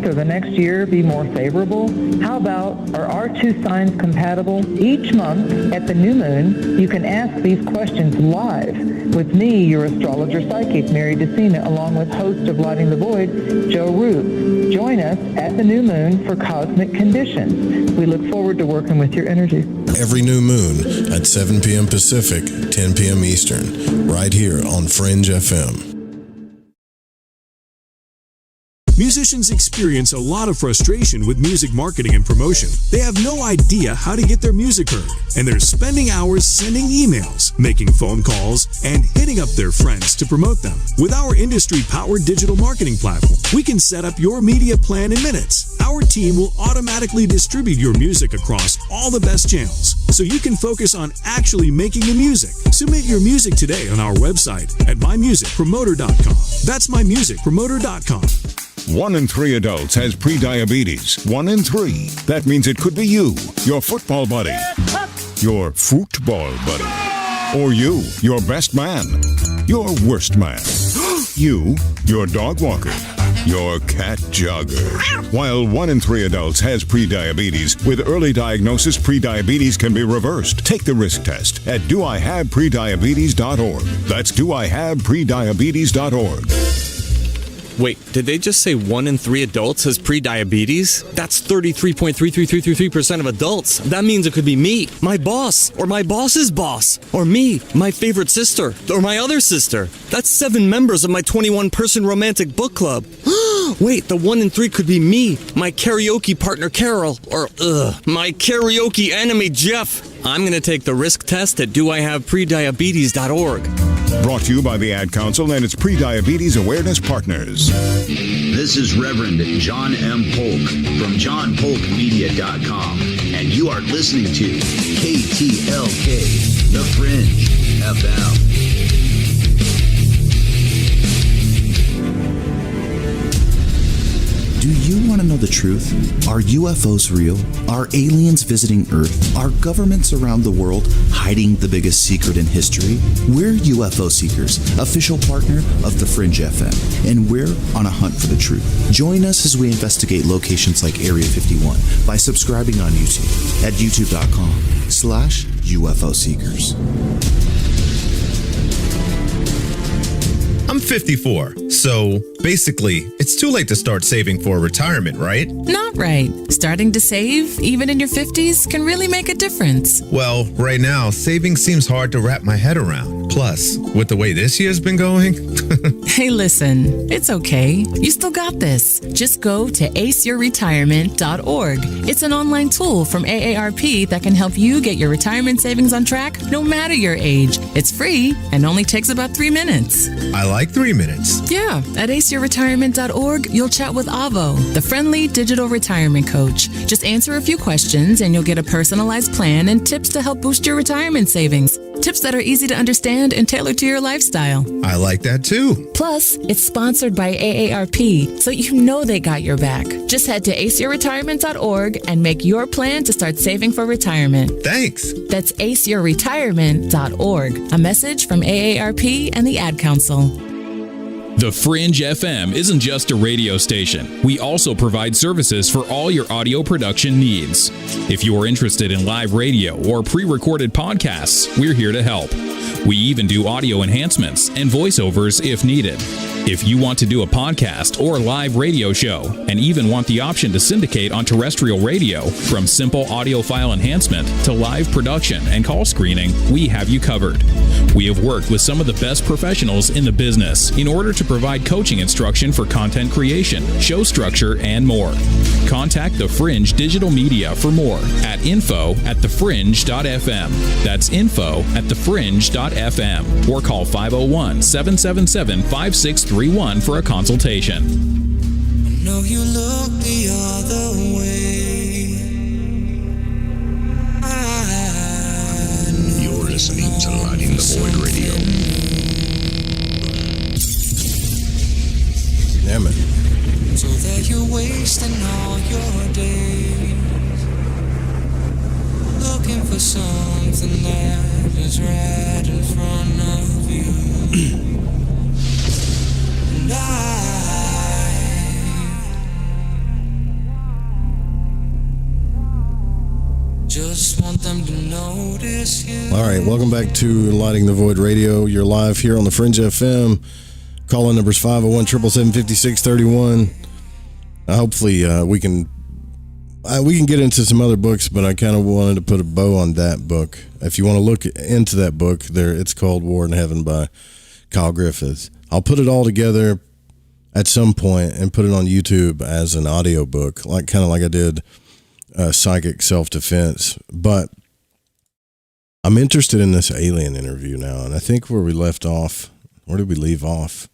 Or the next year be more favorable? How about, are our two signs compatible? Each month at the new moon, you can ask these questions live with me, your astrologer psychic, Mary DeCina, along with host of Lighting the Void, Joe Root. Join us at the new moon for Cosmic Conditions. We look forward to working with your energy. Every new moon at 7 p.m. Pacific, 10 p.m. Eastern, right here on Fringe FM. Musicians experience a lot of frustration with music marketing and promotion. They have no idea how to get their music heard, and they're spending hours sending emails, making phone calls, and hitting up their friends to promote them. With our industry-powered digital marketing platform, we can set up your media plan in minutes. Our team will automatically distribute your music across all the best channels, so you can focus on actually making the music. Submit your music today on our website at mymusicpromoter.com. That's mymusicpromoter.com. 1 in 3 adults has prediabetes. 1 in 3. That means it could be you, your football buddy, your football buddy, or you, your best man, your worst man, you, your dog walker, your cat jogger. While 1 in 3 adults has prediabetes, with early diagnosis, prediabetes can be reversed. Take the risk test at doihaveprediabetes.org. That's doihaveprediabetes.org. Wait, did they just say 1 in 3 adults has prediabetes? That's 33.33333% of adults. That means it could be me, my boss, or my boss's boss, or me, my favorite sister, or my other sister. That's 7 members of my 21-person romantic book club. Wait, the 1 in 3 could be me, my karaoke partner Carol, or my karaoke enemy Jeff. I'm going to take the risk test at doihaveprediabetes.org. Brought to you by the Ad Council and its Prediabetes Awareness Partners. This is Reverend John M. Polk from johnpolkmedia.com, and you are listening to KTLK, The Fringe FM. Do you want to know the truth? Are UFOs real? Are aliens visiting Earth? Are governments around the world hiding the biggest secret in history? We're UFO Seekers, official partner of The Fringe FM, and we're on a hunt for the truth. Join us as we investigate locations like Area 51 by subscribing on YouTube at youtube.com/UFO Seekers. I'm 54, so basically, it's too late to start saving for retirement, right? Not right. Starting to save, even in your 50s, can really make a difference. Well, right now, saving seems hard to wrap my head around. Plus, with the way this year's been going... Hey, listen, it's okay. You still got this. Just go to aceyourretirement.org. It's an online tool from AARP that can help you get your retirement savings on track no matter your age. It's free and only takes about 3 minutes. I like 3 minutes. Yeah, at aceyourretirement.org, you'll chat with Avo, the friendly digital retirement coach. Just answer a few questions and you'll get a personalized plan and tips to help boost your retirement savings. Tips that are easy to understand and tailored to your lifestyle. I like that too. Plus, it's sponsored by AARP, so you know they got your back. Just head to aceyourretirement.org and make your plan to start saving for retirement. Thanks. That's aceyourretirement.org. A message from AARP and the Ad Council. The Fringe FM isn't just a radio station. We also provide services for all your audio production needs. If you are interested in live radio or pre-recorded podcasts, we're here to help. We even do audio enhancements and voiceovers if needed. If you want to do a podcast or live radio show and even want the option to syndicate on terrestrial radio, from simple audio file enhancement to live production and call screening, we have you covered. We have worked with some of the best professionals in the business in order to provide coaching instruction for content creation, show structure, and more. Contact The Fringe Digital Media for more at info@thefringe.fm. That's info@thefringe.fm, or call 501-777-5631 for a consultation. I know you look the other way. You're listening to Lighting the Void Radio. Damn it. So that you're wasting all your days looking for something that is right in front of you. And I just want them to notice you. All right, welcome back to Lighting the Void Radio. You're live here on the Fringe FM. Call-in number's 501-777-5631. Hopefully we can get into some other books, but I kind of wanted to put a bow on that book. If you want to look into that book, it's called War in Heaven by Kyle Griffith. I'll put it all together at some point and put it on YouTube as an audio book, kind of like I did Psychic Self-Defense. But I'm interested in this alien interview now, and I think where we left off, where did we leave off?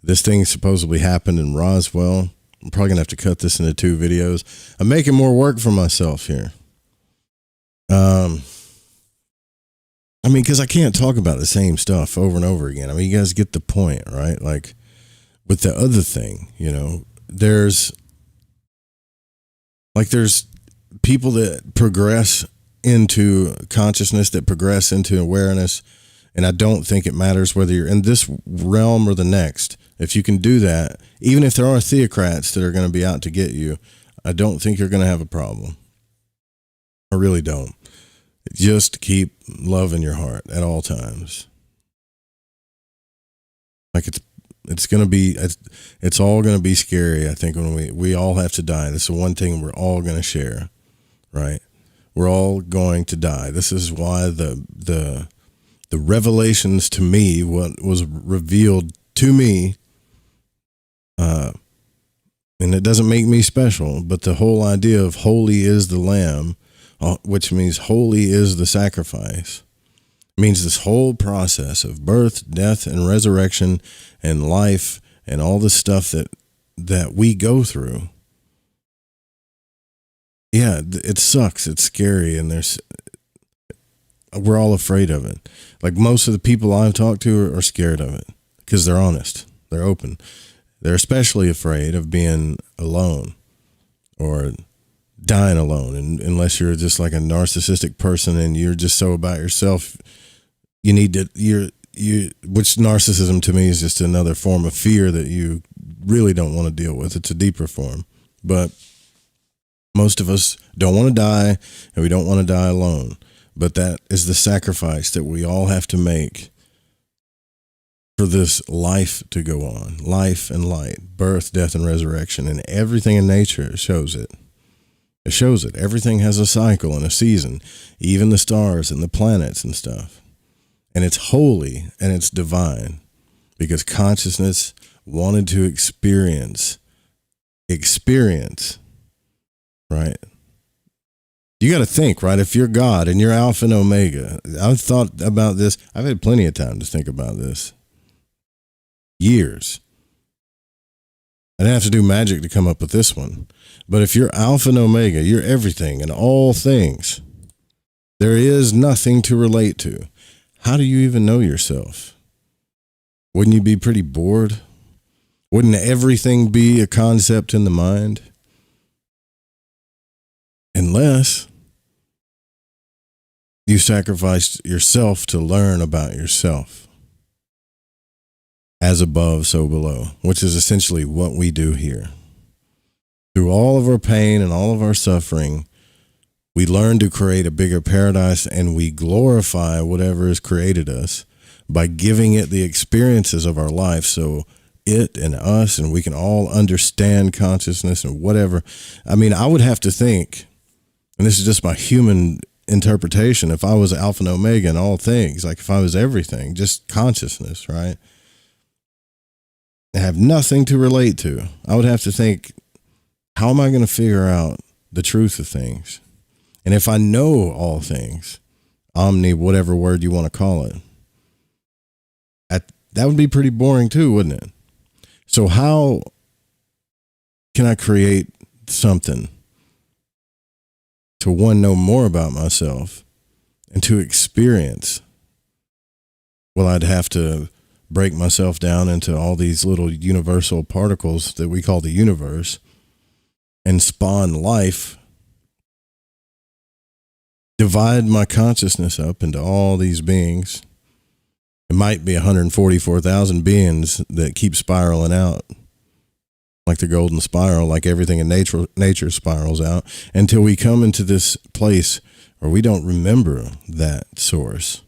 This thing supposedly happened in Roswell. I'm probably going to have to cut this into 2 videos. I'm making more work for myself here. Because I can't talk about the same stuff over and over again. You guys get the point, right? Like, with the other thing, there's people that progress into consciousness, that progress into awareness, and I don't think it matters whether you're in this realm or the next. If you can do that, even if there are theocrats that are going to be out to get you, I don't think you're going to have a problem. I really don't. Just keep love in your heart at all times. Like it's going to be, it's all going to be scary. I think when we all have to die. This is one thing we're all going to share, right? We're all going to die. This is why the revelations to me, what was revealed to me, and it doesn't make me special, but the whole idea of holy is the Lamb, which means holy is the sacrifice, means this whole process of birth, death, and resurrection, and life, and all the stuff that we go through. Yeah, it sucks. It's scary, and we're all afraid of it. Like, most of the people I've talked to are scared of it because they're honest. They're open. They're especially afraid of being alone or dying alone. And unless you're just like a narcissistic person and you're just so about yourself, you need to, which narcissism to me is just another form of fear that you really don't want to deal with. It's a deeper form. But most of us don't want to die, and we don't want to die alone. But that is the sacrifice that we all have to make for this life to go on. Life and light, birth, death, and resurrection, and everything in nature shows it. It shows it. Everything has a cycle and a season, even the stars and the planets and stuff. And it's holy and it's divine because consciousness wanted to experience, right? You got to think, right? If you're God and you're Alpha and Omega, I've thought about this. I've had plenty of time to think about this. Years. I didn't have to do magic to come up with this one. But if you're Alpha and Omega, you're everything and all things. There is nothing to relate to. How do you even know yourself? Wouldn't you be pretty bored? Wouldn't everything be a concept in the mind? Unless you sacrificed yourself to learn about yourself. As above, so below, which is essentially what we do here. Through all of our pain and all of our suffering, we learn to create a bigger paradise, and we glorify whatever has created us by giving it the experiences of our life so it and us and we can all understand consciousness and whatever. I mean, I would have to think, and this is just my human interpretation, if I was Alpha and Omega in all things, like if I was everything, just consciousness, right? I have nothing to relate to. I would have to think, how am I going to figure out the truth of things? And if I know all things, omni, whatever word you want to call it, that would be pretty boring too, wouldn't it? So how can I create something to, one, know more about myself and to experience? Well, I'd have to break myself down into all these little universal particles that we call the universe and spawn life, divide my consciousness up into all these beings. It might be 144,000 beings that keep spiraling out like the golden spiral, like everything in nature spirals out until we come into this place where we don't remember that source.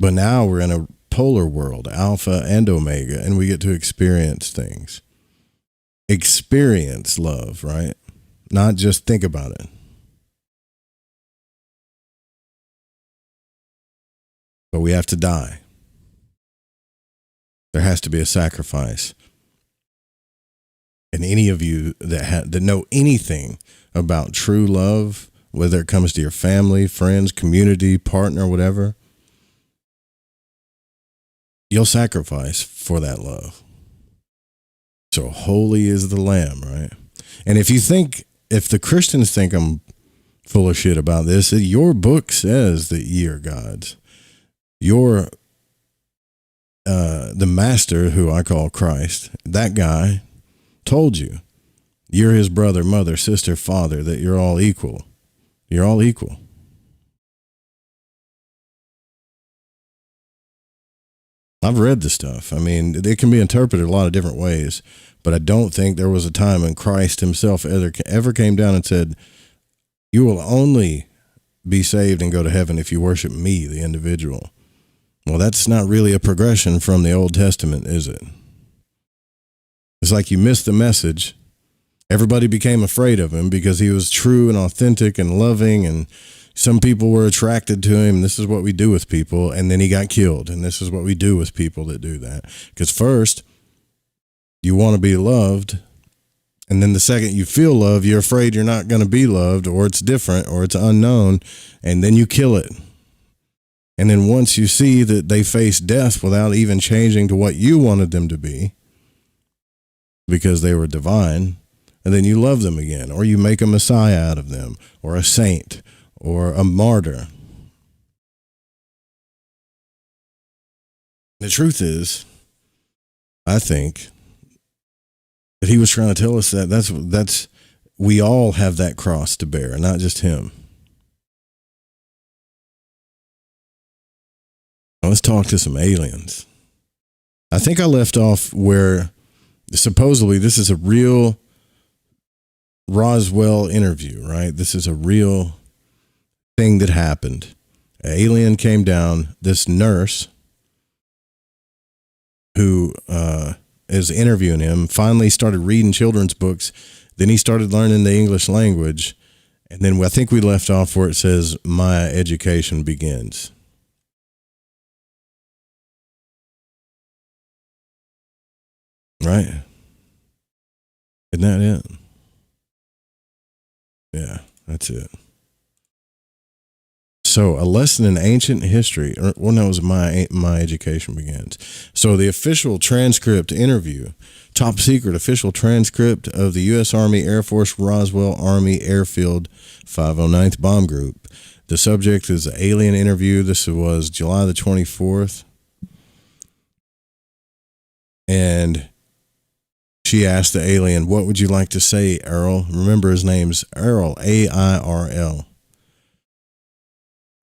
But now we're in a polar world, Alpha and Omega, and we get to experience things. Experience love, right? Not just think about it. But we have to die. There has to be a sacrifice. And any of you that know anything about true love, whether it comes to your family, friends, community, partner, whatever, you'll sacrifice for that love. So holy is the Lamb, right? And if the Christians think I'm full of shit about this, your book says that ye are gods. You're the master, who I call Christ, that guy told you you're his brother, mother, sister, father, that you're all equal. You're all equal. I've read the stuff. I mean, it can be interpreted a lot of different ways, but I don't think there was a time when Christ himself ever came down and said, you will only be saved and go to heaven if you worship me, the individual. Well, that's not really a progression from the Old Testament, is it? It's like you missed the message. Everybody became afraid of him because he was true and authentic and loving, and some people were attracted to him. This is what we do with people. And then he got killed. And this is what we do with people that do that. Because first, you want to be loved. And then the second you feel love, you're afraid you're not going to be loved, or it's different, or it's unknown. And then you kill it. And then once you see that they face death without even changing to what you wanted them to be, because they were divine, and then you love them again, or you make a Messiah out of them, or a saint, or a martyr. The truth is, I think that he was trying to tell us that that's we all have that cross to bear, not just him. Now let's talk to some aliens. I think I left off where supposedly this is a real Roswell interview, right? This is a real thing that happened. An alien came down, this nurse, who is interviewing him, finally started reading children's books. Then he started learning the English language. And then I think we left off where it says, my education begins. Right? Isn't that it? Yeah, that's it. So, a lesson in ancient history. Well, no, it was my education begins. So, the official transcript interview, top secret official transcript of the U.S. Army Air Force Roswell Army Airfield 509th Bomb Group. The subject is the alien interview. This was July the 24th. And she asked the alien, "What would you like to say, Earl?" Remember, his name's Earl, A-I-R-L.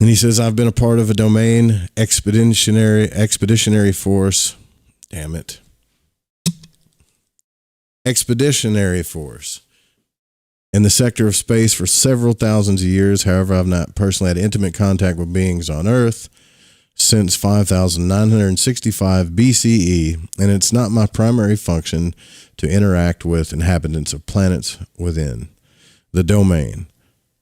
And he says, "I've been a part of a domain expeditionary force." Damn it. Expeditionary force in the sector of space for several thousands of years. However, I've not personally had intimate contact with beings on Earth since 5,965 BCE, and it's not my primary function to interact with inhabitants of planets within the domain.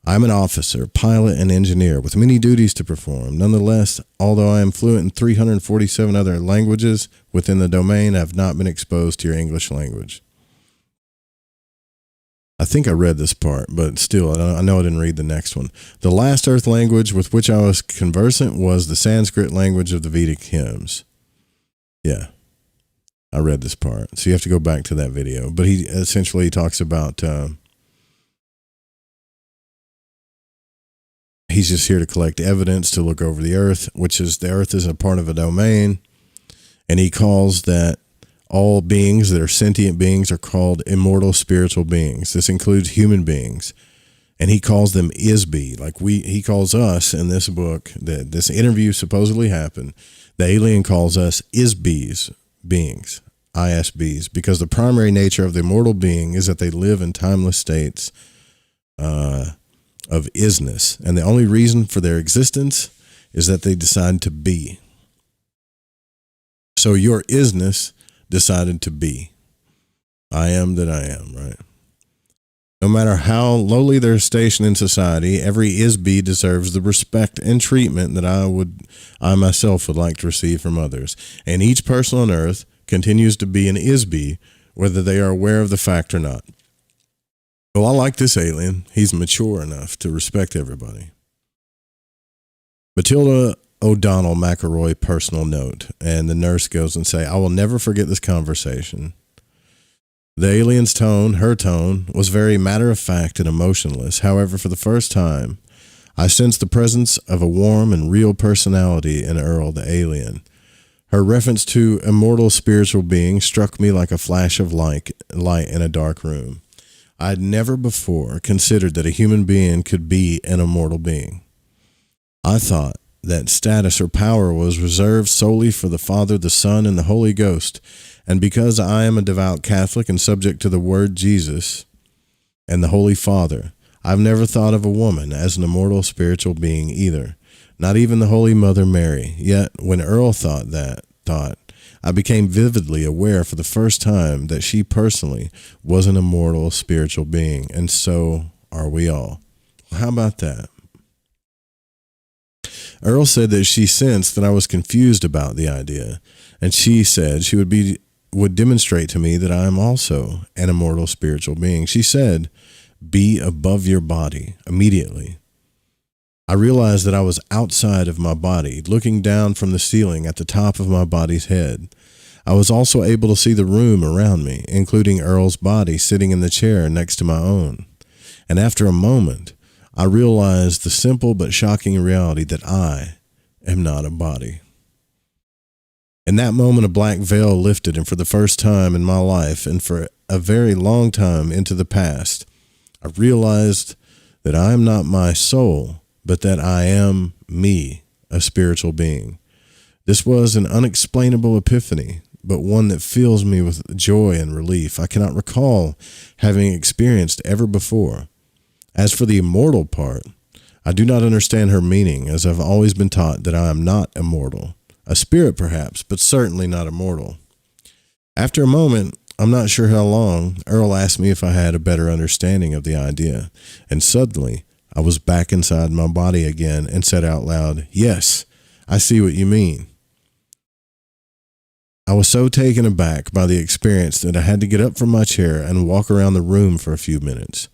I'm an officer, pilot, and engineer with many duties to perform. Nonetheless, although I am fluent in 347 other languages within the domain, I have not been exposed to your English language. I think I read this part, but still, I know I didn't read the next one. The last Earth language with which I was conversant was the Sanskrit language of the Vedic hymns. Yeah, I read this part. So you have to go back to that video. But he essentially talks about... he's just here to collect evidence, to look over the Earth, which is the Earth is a part of a domain. And he calls that all beings that are sentient beings are called immortal spiritual beings. This includes human beings. And he calls them ISB. Like he calls us in this book, that this interview supposedly happened. The alien calls us ISBs, beings, ISBs, because the primary nature of the immortal being is that they live in timeless states of isness, and the only reason for their existence is that they decide to be. So your isness decided to be. I am that I am, right? No matter how lowly their station in society, every ISB deserves the respect and treatment that I myself would like to receive from others. And each person on Earth continues to be an ISB, whether they are aware of the fact or not. Well, I like this alien. He's mature enough to respect everybody. Matilda O'Donnell McElroy personal note. And the nurse goes and say, "I will never forget this conversation. The alien's tone, her tone, was very matter-of-fact and emotionless. However, for the first time, I sensed the presence of a warm and real personality in Earl, the alien. Her reference to immortal spiritual beings struck me like a flash of light in a dark room. I had never before considered that a human being could be an immortal being. I thought that status or power was reserved solely for the Father, the Son, and the Holy Ghost, and because I am a devout Catholic and subject to the word Jesus and the Holy Father, I've never thought of a woman as an immortal spiritual being either, not even the Holy Mother Mary. Yet, when Earl thought, I became vividly aware for the first time that she personally was an immortal spiritual being, and so are we all." How about that? Earl said that she sensed that I was confused about the idea, and she said she would demonstrate to me that I am also an immortal spiritual being. She said, "Be above your body," immediately. I realized that I was outside of my body, looking down from the ceiling at the top of my body's head. I was also able to see the room around me, including Earl's body sitting in the chair next to my own. And after a moment, I realized the simple but shocking reality that I am not a body. In that moment, a black veil lifted, and for the first time in my life, and for a very long time into the past, I realized that I am not my soul, but that I am me, a spiritual being. This was an unexplainable epiphany, but one that fills me with joy and relief I cannot recall having experienced ever before. As for the immortal part, I do not understand her meaning, as I've always been taught that I am not immortal. A spirit perhaps, but certainly not immortal. After a moment, I'm not sure how long, Earl asked me if I had a better understanding of the idea, and suddenly I was back inside my body again and said out loud, "Yes, I see what you mean." I was so taken aback by the experience that I had to get up from my chair and walk around the room for a few minutes.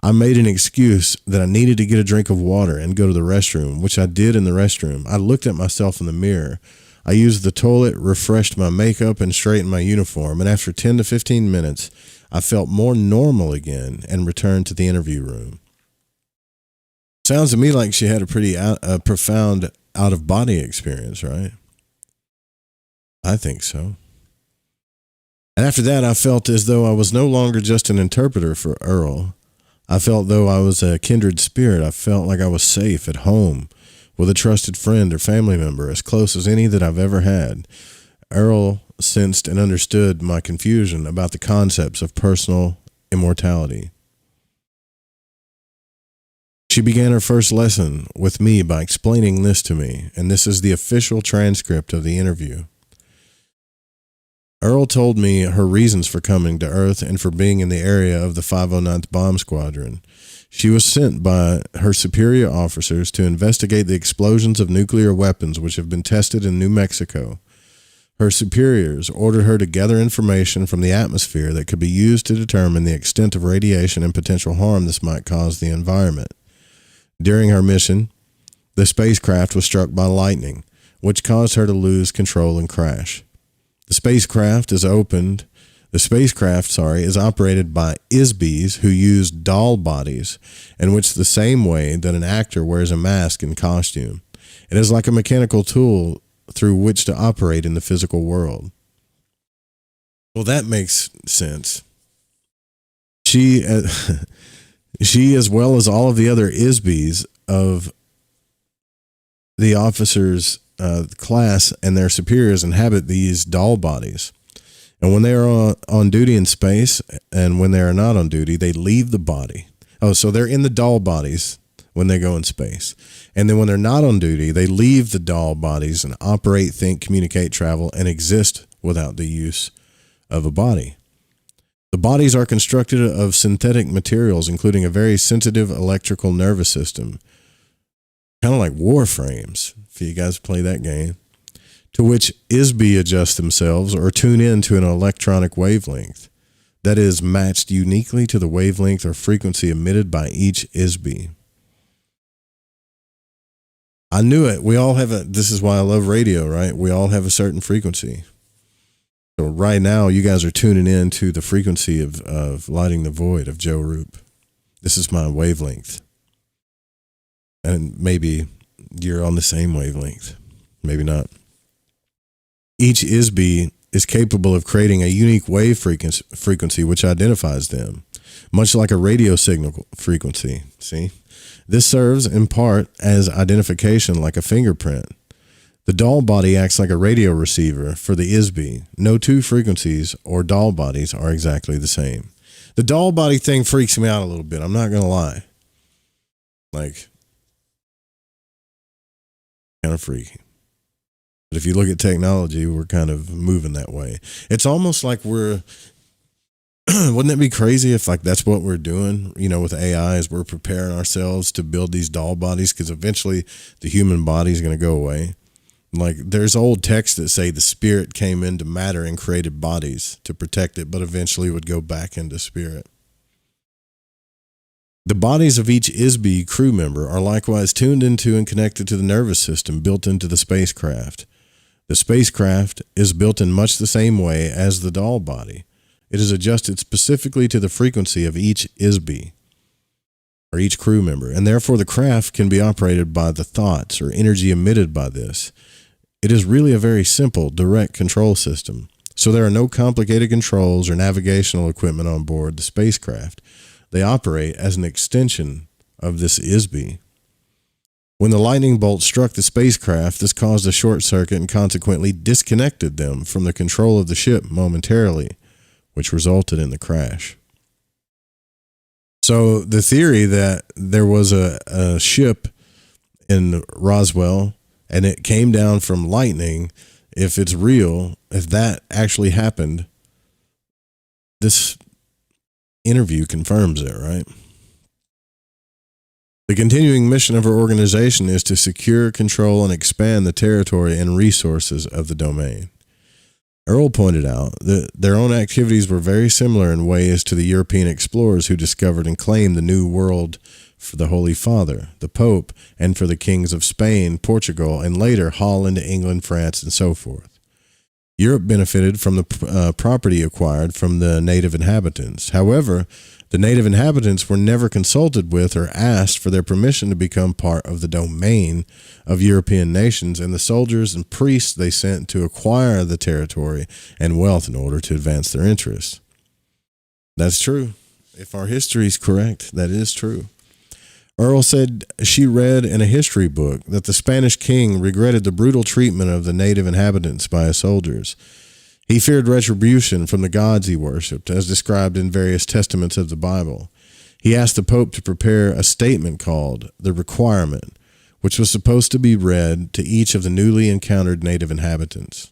I made an excuse that I needed to get a drink of water and go to the restroom, which I did in the restroom. I looked at myself in the mirror. I used the toilet, refreshed my makeup, and straightened my uniform, and after 10 to 15 minutes, I felt more normal again and returned to the interview room. Sounds to me like she had a pretty profound out-of-body experience, right? I think so. And after that, I felt as though I was no longer just an interpreter for Earl. I felt though I was a kindred spirit. I felt like I was safe at home with a trusted friend or family member, as close as any that I've ever had. Earl sensed and understood my confusion about the concepts of personal immortality. She began her first lesson with me by explaining this to me, and this is the official transcript of the interview. Earl told me her reasons for coming to Earth and for being in the area of the 509th Bomb Squadron. She was sent by her superior officers to investigate the explosions of nuclear weapons which have been tested in New Mexico. Her superiors ordered her to gather information from the atmosphere that could be used to determine the extent of radiation and potential harm this might cause the environment. During her mission, the spacecraft was struck by lightning, which caused her to lose control and crash. The spacecraft is operated by ISBs who use doll bodies, in which the same way that an actor wears a mask and costume. It is like a mechanical tool through which to operate in the physical world. Well, that makes sense. She, as well as all of the other ISBs of the officers' class and their superiors, inhabit these doll bodies. And when they are on duty in space and when they are not on duty, they leave the body. Oh, so they're in the doll bodies when they go in space. And then when they're not on duty, they leave the doll bodies and operate, think, communicate, travel, and exist without the use of a body. The bodies are constructed of synthetic materials, including a very sensitive electrical nervous system, kind of like Warframes, if you guys play that game, to which ISB adjust themselves or tune in to an electronic wavelength that is matched uniquely to the wavelength or frequency emitted by each ISB. I knew it. We all have this is why I love radio, right? We all have a certain frequency. So right now, you guys are tuning in to the frequency of Lighting the Void of Joe Roop. This is my wavelength. And maybe you're on the same wavelength. Maybe not. Each ISB is capable of creating a unique wave frequency which identifies them, much like a radio signal frequency. See? This serves in part as identification like a fingerprint. The doll body acts like a radio receiver for the ISB. No two frequencies or doll bodies are exactly the same. The doll body thing freaks me out a little bit. I'm not going to lie. Like, kind of freaky. But if you look at technology, we're kind of moving that way. It's almost like we're, wouldn't it be crazy if like that's what we're doing, you know, with AI, is we're preparing ourselves to build these doll bodies, because eventually the human body is going to go away. Like there's old texts that say the spirit came into matter and created bodies to protect it, but eventually would go back into spirit. The bodies of each ISB crew member are likewise tuned into and connected to the nervous system built into the spacecraft. The spacecraft is built in much the same way as the doll body. It is adjusted specifically to the frequency of each ISB, or each crew member, and therefore the craft can be operated by the thoughts or energy emitted by this. It is really a very simple, direct control system, so there are no complicated controls or navigational equipment on board the spacecraft. They operate as an extension of this ISB. When the lightning bolt struck the spacecraft, this caused a short circuit and consequently disconnected them from the control of the ship momentarily, which resulted in the crash. So the theory that there was a ship in Roswell and it came down from lightning, if it's real, if that actually happened, this interview confirms it, right? The continuing mission of our organization is to secure, control, and expand the territory and resources of the domain. Earl pointed out that their own activities were very similar in ways to the European explorers who discovered and claimed the New World for the Holy Father, the Pope, and for the kings of Spain, Portugal, and later Holland, England, France, and so forth. Europe benefited from the property acquired from the native inhabitants. However, the native inhabitants were never consulted with or asked for their permission to become part of the domain of European nations and the soldiers and priests they sent to acquire the territory and wealth in order to advance their interests. That's true. If our history is correct, that is true. Earl said she read in a history book that the Spanish king regretted the brutal treatment of the native inhabitants by his soldiers. He feared retribution from the gods he worshipped, as described in various testaments of the Bible. He asked the Pope to prepare a statement called the Requirement, which was supposed to be read to each of the newly encountered native inhabitants.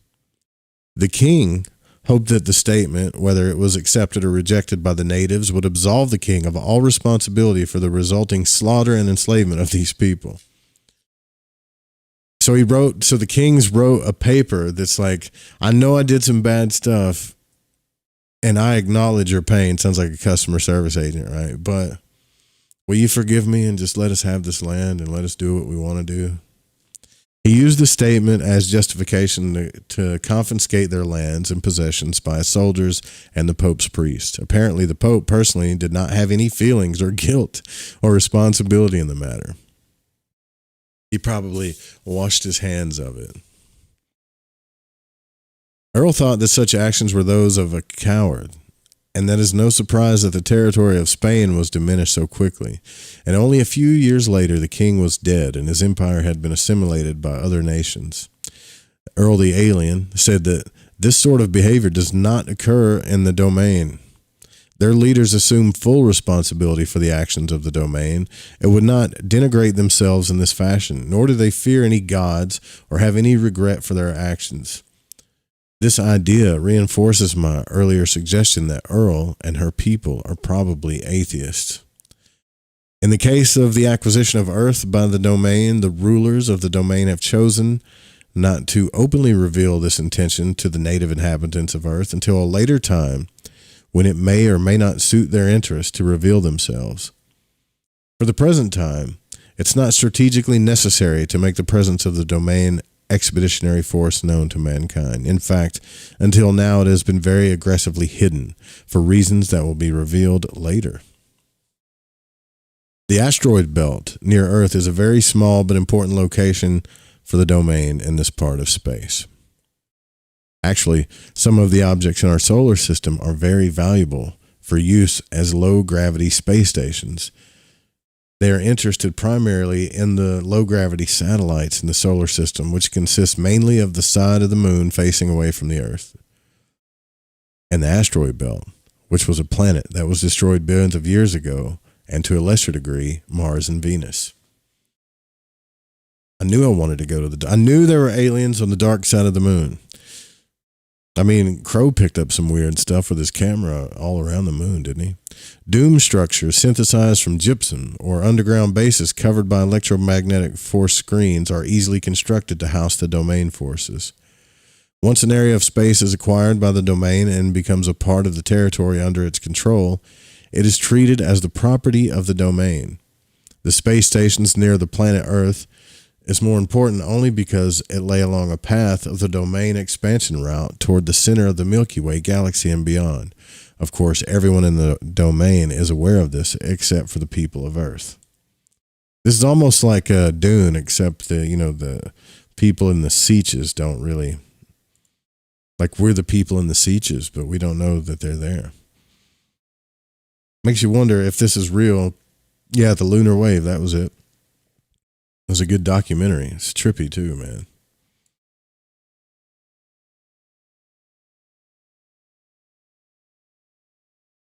The king hoped that the statement, whether it was accepted or rejected by the natives, would absolve the king of all responsibility for the resulting slaughter and enslavement of these people. So the kings wrote a paper that's like, I know I did some bad stuff and I acknowledge your pain. Sounds like a customer service agent, right? But will you forgive me and just let us have this land and let us do what we want to do? He used the statement as justification to confiscate their lands and possessions by soldiers and the Pope's priest. Apparently, the Pope personally did not have any feelings or guilt or responsibility in the matter. He probably washed his hands of it. Earl thought that such actions were those of a coward, and that is no surprise that the territory of Spain was diminished so quickly. And only a few years later, the king was dead, and his empire had been assimilated by other nations. Earl the Alien said that this sort of behavior does not occur in the domain. Their leaders assume full responsibility for the actions of the domain and would not denigrate themselves in this fashion, nor do they fear any gods or have any regret for their actions. This idea reinforces my earlier suggestion that Earl and her people are probably atheists. In the case of the acquisition of Earth by the domain, the rulers of the domain have chosen not to openly reveal this intention to the native inhabitants of Earth until a later time, when it may or may not suit their interest to reveal themselves. For the present time, it's not strategically necessary to make the presence of the domain expeditionary force known to mankind. In fact, until now it has been very aggressively hidden for reasons that will be revealed later. The asteroid belt near Earth is a very small but important location for the domain in this part of space. Actually, some of the objects in our solar system are very valuable for use as low-gravity space stations. They are interested primarily in the low-gravity satellites in the solar system, which consists mainly of the side of the moon facing away from the Earth, and the asteroid belt, which was a planet that was destroyed billions of years ago, and to a lesser degree, Mars and Venus. I knew I wanted to go to I knew there were aliens on the dark side of the moon. I mean, Crow picked up some weird stuff with his camera all around the moon, didn't he? Doom structures synthesized from gypsum or underground bases covered by electromagnetic force screens are easily constructed to house the domain forces. Once an area of space is acquired by the domain and becomes a part of the territory under its control, it is treated as the property of the domain. The space stations near the planet Earth is more important only because it lay along a path of the domain expansion route toward the center of the Milky Way galaxy and beyond. Of course, everyone in the domain is aware of this except for the people of Earth. This is almost like a Dune, except the people in the Seaches don't really, like we're the people in the Seaches, but we don't know that they're there. Makes you wonder if this is real. Yeah, the lunar wave, that was it. It was a good documentary. It's trippy too, man.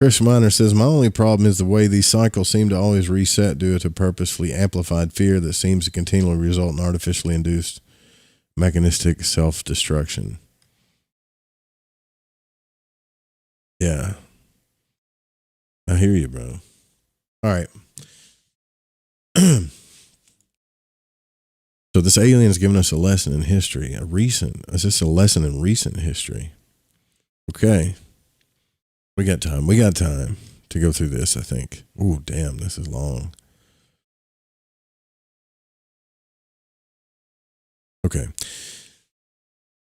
Chris Miner says, my only problem is the way these cycles seem to always reset due to purposefully amplified fear that seems to continually result in artificially induced mechanistic self-destruction. Yeah. I hear you, bro. All right. So this alien is giving us a lesson in history. Is this a lesson in recent history? Okay. We got time. We got time to go through this, I think. Ooh, damn, this is long. Okay.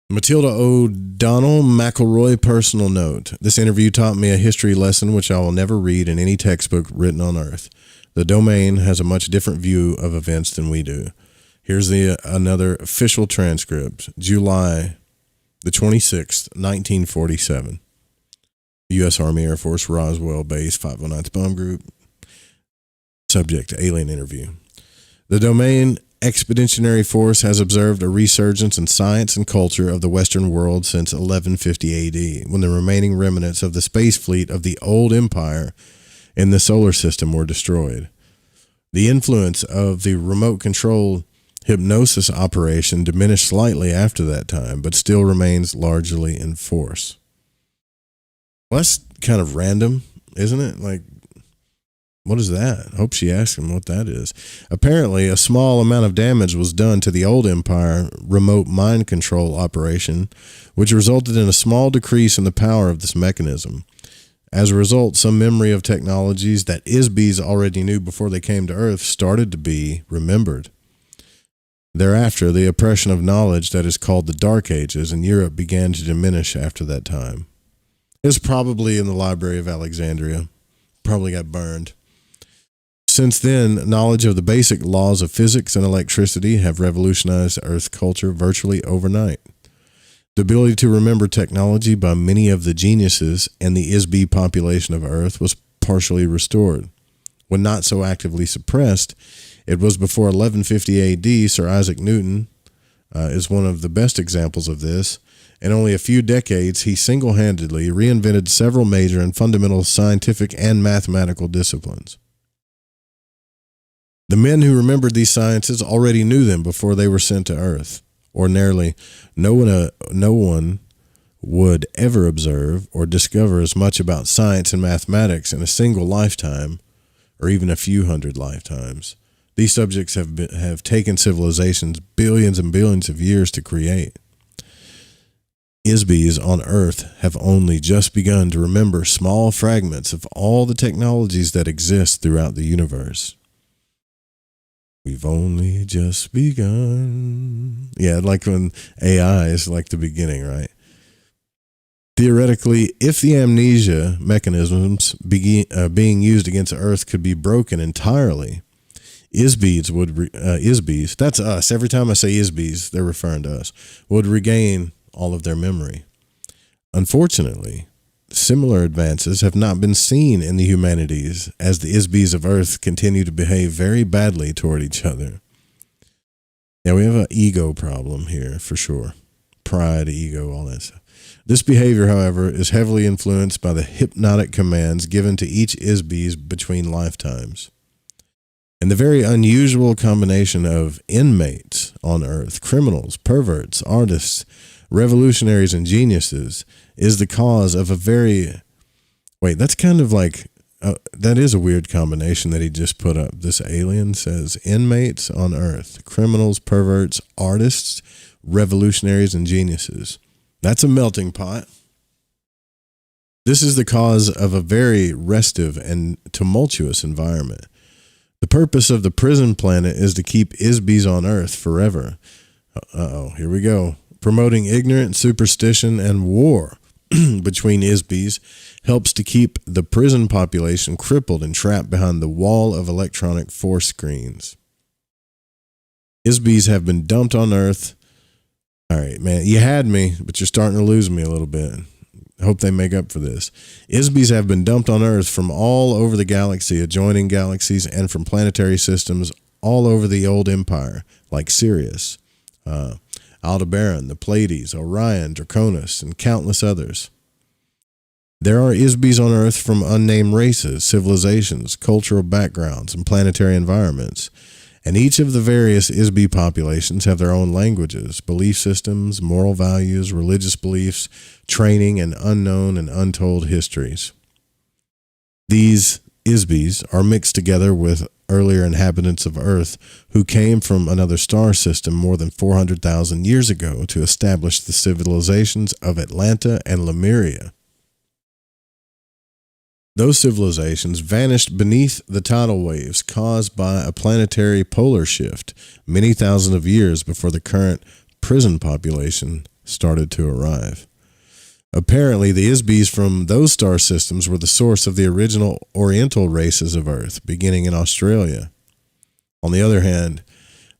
Matilda O'Donnell McElroy personal note. This interview taught me a history lesson which I will never read in any textbook written on Earth. The domain has a much different view of events than we do. Here's another official transcript. July the 26th, 1947. U.S. Army Air Force, Roswell Base, 509th Bomb Group. Subject, alien interview. The domain Expeditionary Force has observed a resurgence in science and culture of the Western world since 1150 AD, when the remaining remnants of the space fleet of the old empire in the solar system were destroyed. The influence of the remote control hypnosis operation diminished slightly after that time, but still remains largely in force. Well, that's kind of random, isn't it? Like, what is that? I hope she asked him what that is. Apparently, a small amount of damage was done to the old empire remote mind control operation, which resulted in a small decrease in the power of this mechanism. As a result, some memory of technologies that ISBs already knew before they came to Earth started to be remembered. Thereafter, the oppression of knowledge that is called the Dark Ages in Europe began to diminish after that time. It was probably in the Library of Alexandria. Probably got burned. Since then, knowledge of the basic laws of physics and electricity have revolutionized Earth culture virtually overnight. The ability to remember technology by many of the geniuses and the ISB population of Earth was partially restored. When not so actively suppressed, it was before 1150 AD. Sir Isaac Newton is one of the best examples of this. In only a few decades, he single-handedly reinvented several major and fundamental scientific and mathematical disciplines. The men who remembered these sciences already knew them before they were sent to Earth. Ordinarily, no one would ever observe or discover as much about science and mathematics in a single lifetime, or even a few hundred lifetimes. These subjects have taken civilizations billions and billions of years to create. ISBs on Earth have only just begun to remember small fragments of all the technologies that exist throughout the universe. We've only just begun. Yeah, like when AI is like the beginning, right? Theoretically, if the amnesia mechanisms being used against Earth could be broken entirely, ISBs, that's us. Every time I say ISBs, they're referring to us, would regain all of their memory. Unfortunately, similar advances have not been seen in the humanities, as the ISBs of Earth continue to behave very badly toward each other. Yeah, we have an ego problem here, for sure. Pride, ego, all that stuff. This behavior, however, is heavily influenced by the hypnotic commands given to each ISBs between lifetimes. And the very unusual combination of inmates on Earth, criminals, perverts, artists, revolutionaries, and geniuses is the cause of a very... Wait, that's kind of like... that is a weird combination that he just put up. This alien says inmates on Earth, criminals, perverts, artists, revolutionaries, and geniuses. That's a melting pot. This is the cause of a very restive and tumultuous environment. The purpose of the prison planet is to keep ISBs on Earth forever. Uh-oh, here we go. Promoting ignorance, superstition, and war between ISBs helps to keep the prison population crippled and trapped behind the wall of electronic force screens. ISBs have been dumped on Earth. All right, man, you had me, but you're starting to lose me a little bit. I hope they make up for this. ISBs have been dumped on Earth from all over the galaxy, adjoining galaxies, and from planetary systems all over the old empire, like Sirius, Aldebaran, the Pleiades, Orion, Draconis, and countless others. There are ISBs on Earth from unnamed races, civilizations, cultural backgrounds, and planetary environments. And each of the various ISB populations have their own languages, belief systems, moral values, religious beliefs, training, and unknown and untold histories. These Isbies are mixed together with earlier inhabitants of Earth who came from another star system more than 400,000 years ago to establish the civilizations of Atlanta and Lemuria. Those civilizations vanished beneath the tidal waves caused by a planetary polar shift many thousands of years before the current prison population started to arrive. Apparently, the Isbies from those star systems were the source of the original Oriental races of Earth, beginning in Australia. On the other hand,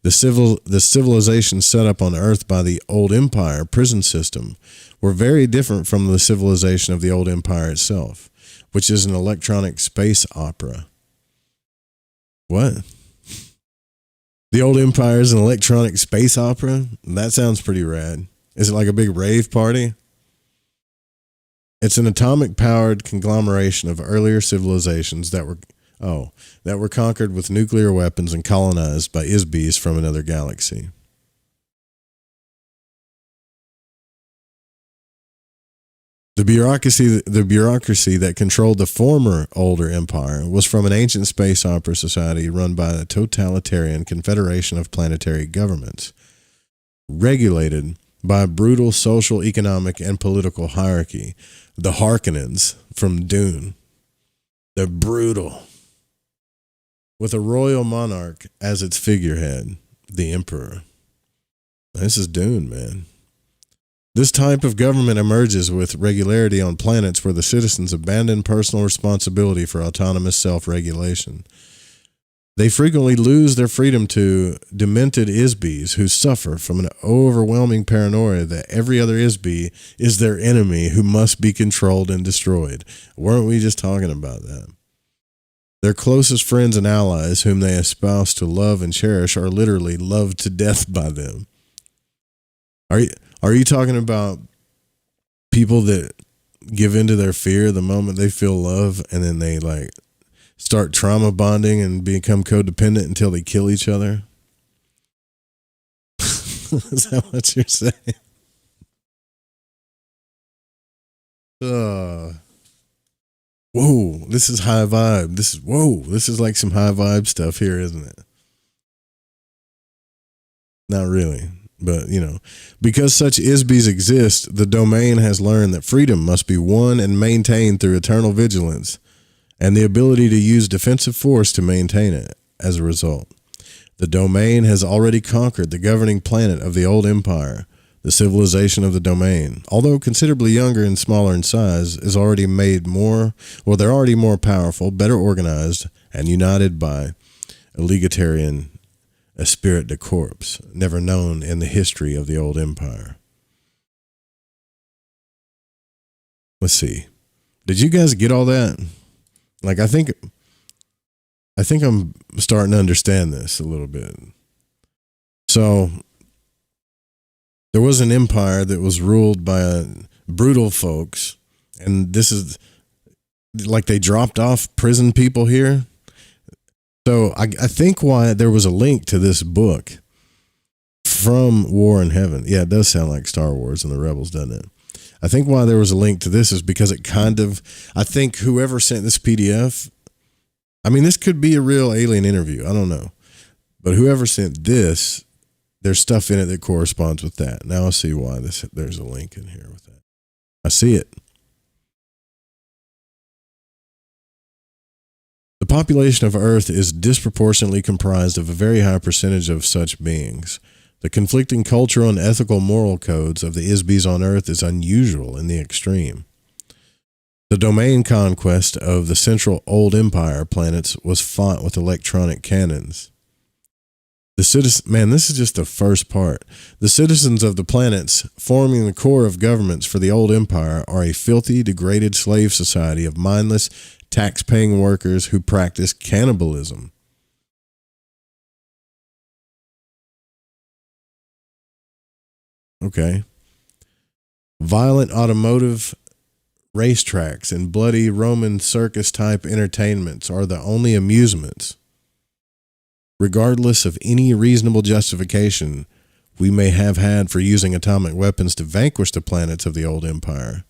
the civilizations set up on Earth by the Old Empire prison system were very different from the civilization of the Old Empire itself, which is an electronic space opera. What? The Old Empire is an electronic space opera? That sounds pretty rad. Is it like a big rave party? It's an atomic-powered conglomeration of earlier civilizations that were conquered with nuclear weapons and colonized by Isbies from another galaxy. The bureaucracy that controlled the former older empire was from an ancient space opera society run by a totalitarian confederation of planetary governments, regulated by a brutal social, economic, and political hierarchy. The Harkonnens from Dune. They're brutal. With a royal monarch as its figurehead, the emperor. This is Dune, man. This type of government emerges with regularity on planets where the citizens abandon personal responsibility for autonomous self-regulation. They frequently lose their freedom to demented Isbies who suffer from an overwhelming paranoia that every other Isbie is their enemy who must be controlled and destroyed. Weren't we just talking about that? Their closest friends and allies, whom they espouse to love and cherish, are literally loved to death by them. Are you talking about people that give into their fear the moment they feel love, and then they like start trauma bonding and become codependent until they kill each other? Is that what you're saying? Whoa, this is high vibe. This is like some high vibe stuff here, isn't it? Not really, but because such Isbies exist, the domain has learned that freedom must be won and maintained through eternal vigilance, and the ability to use defensive force to maintain it. As a result, the domain has already conquered the governing planet of the old empire. The civilization of the domain, although considerably younger and smaller in size, is already they're already more powerful, better organized, and united by a legalitarian esprit de corps, never known in the history of the old empire. Let's see. Did you guys get all that? Like, I think I'm starting to understand this a little bit. So, there was an empire that was ruled by brutal folks, and this is like they dropped off prison people here. So I think why there was a link to this book from War in Heaven. Yeah, it does sound like Star Wars and the Rebels, doesn't it? I think why there was a link to this is because I think whoever sent this PDF, I mean, this could be a real alien interview. I don't know. But whoever sent this, there's stuff in it that corresponds with that. Now I see why there's a link in here with that. I see it. The population of Earth is disproportionately comprised of a very high percentage of such beings. The conflicting cultural and ethical moral codes of the Isbies on Earth is unusual in the extreme. The domain conquest of the central Old Empire planets was fought with electronic cannons. This is just the first part. The citizens of the planets forming the core of governments for the old empire are a filthy, degraded slave society of mindless, tax-paying workers who practice cannibalism. Okay. Violent automotive racetracks and bloody Roman circus-type entertainments are the only amusements. Regardless of any reasonable justification we may have had for using atomic weapons to vanquish the planets of the old empire.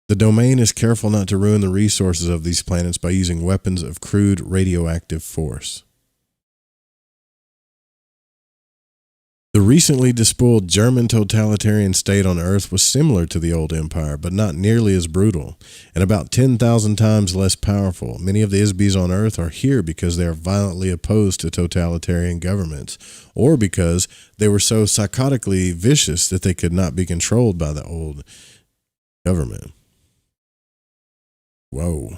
The domain is careful not to ruin the resources of these planets by using weapons of crude radioactive force. The recently despoiled German totalitarian state on Earth was similar to the old empire, but not nearly as brutal, and about 10,000 times less powerful. Many of the ISBs on Earth are here because they are violently opposed to totalitarian governments, or because they were so psychotically vicious that they could not be controlled by the old government. Whoa.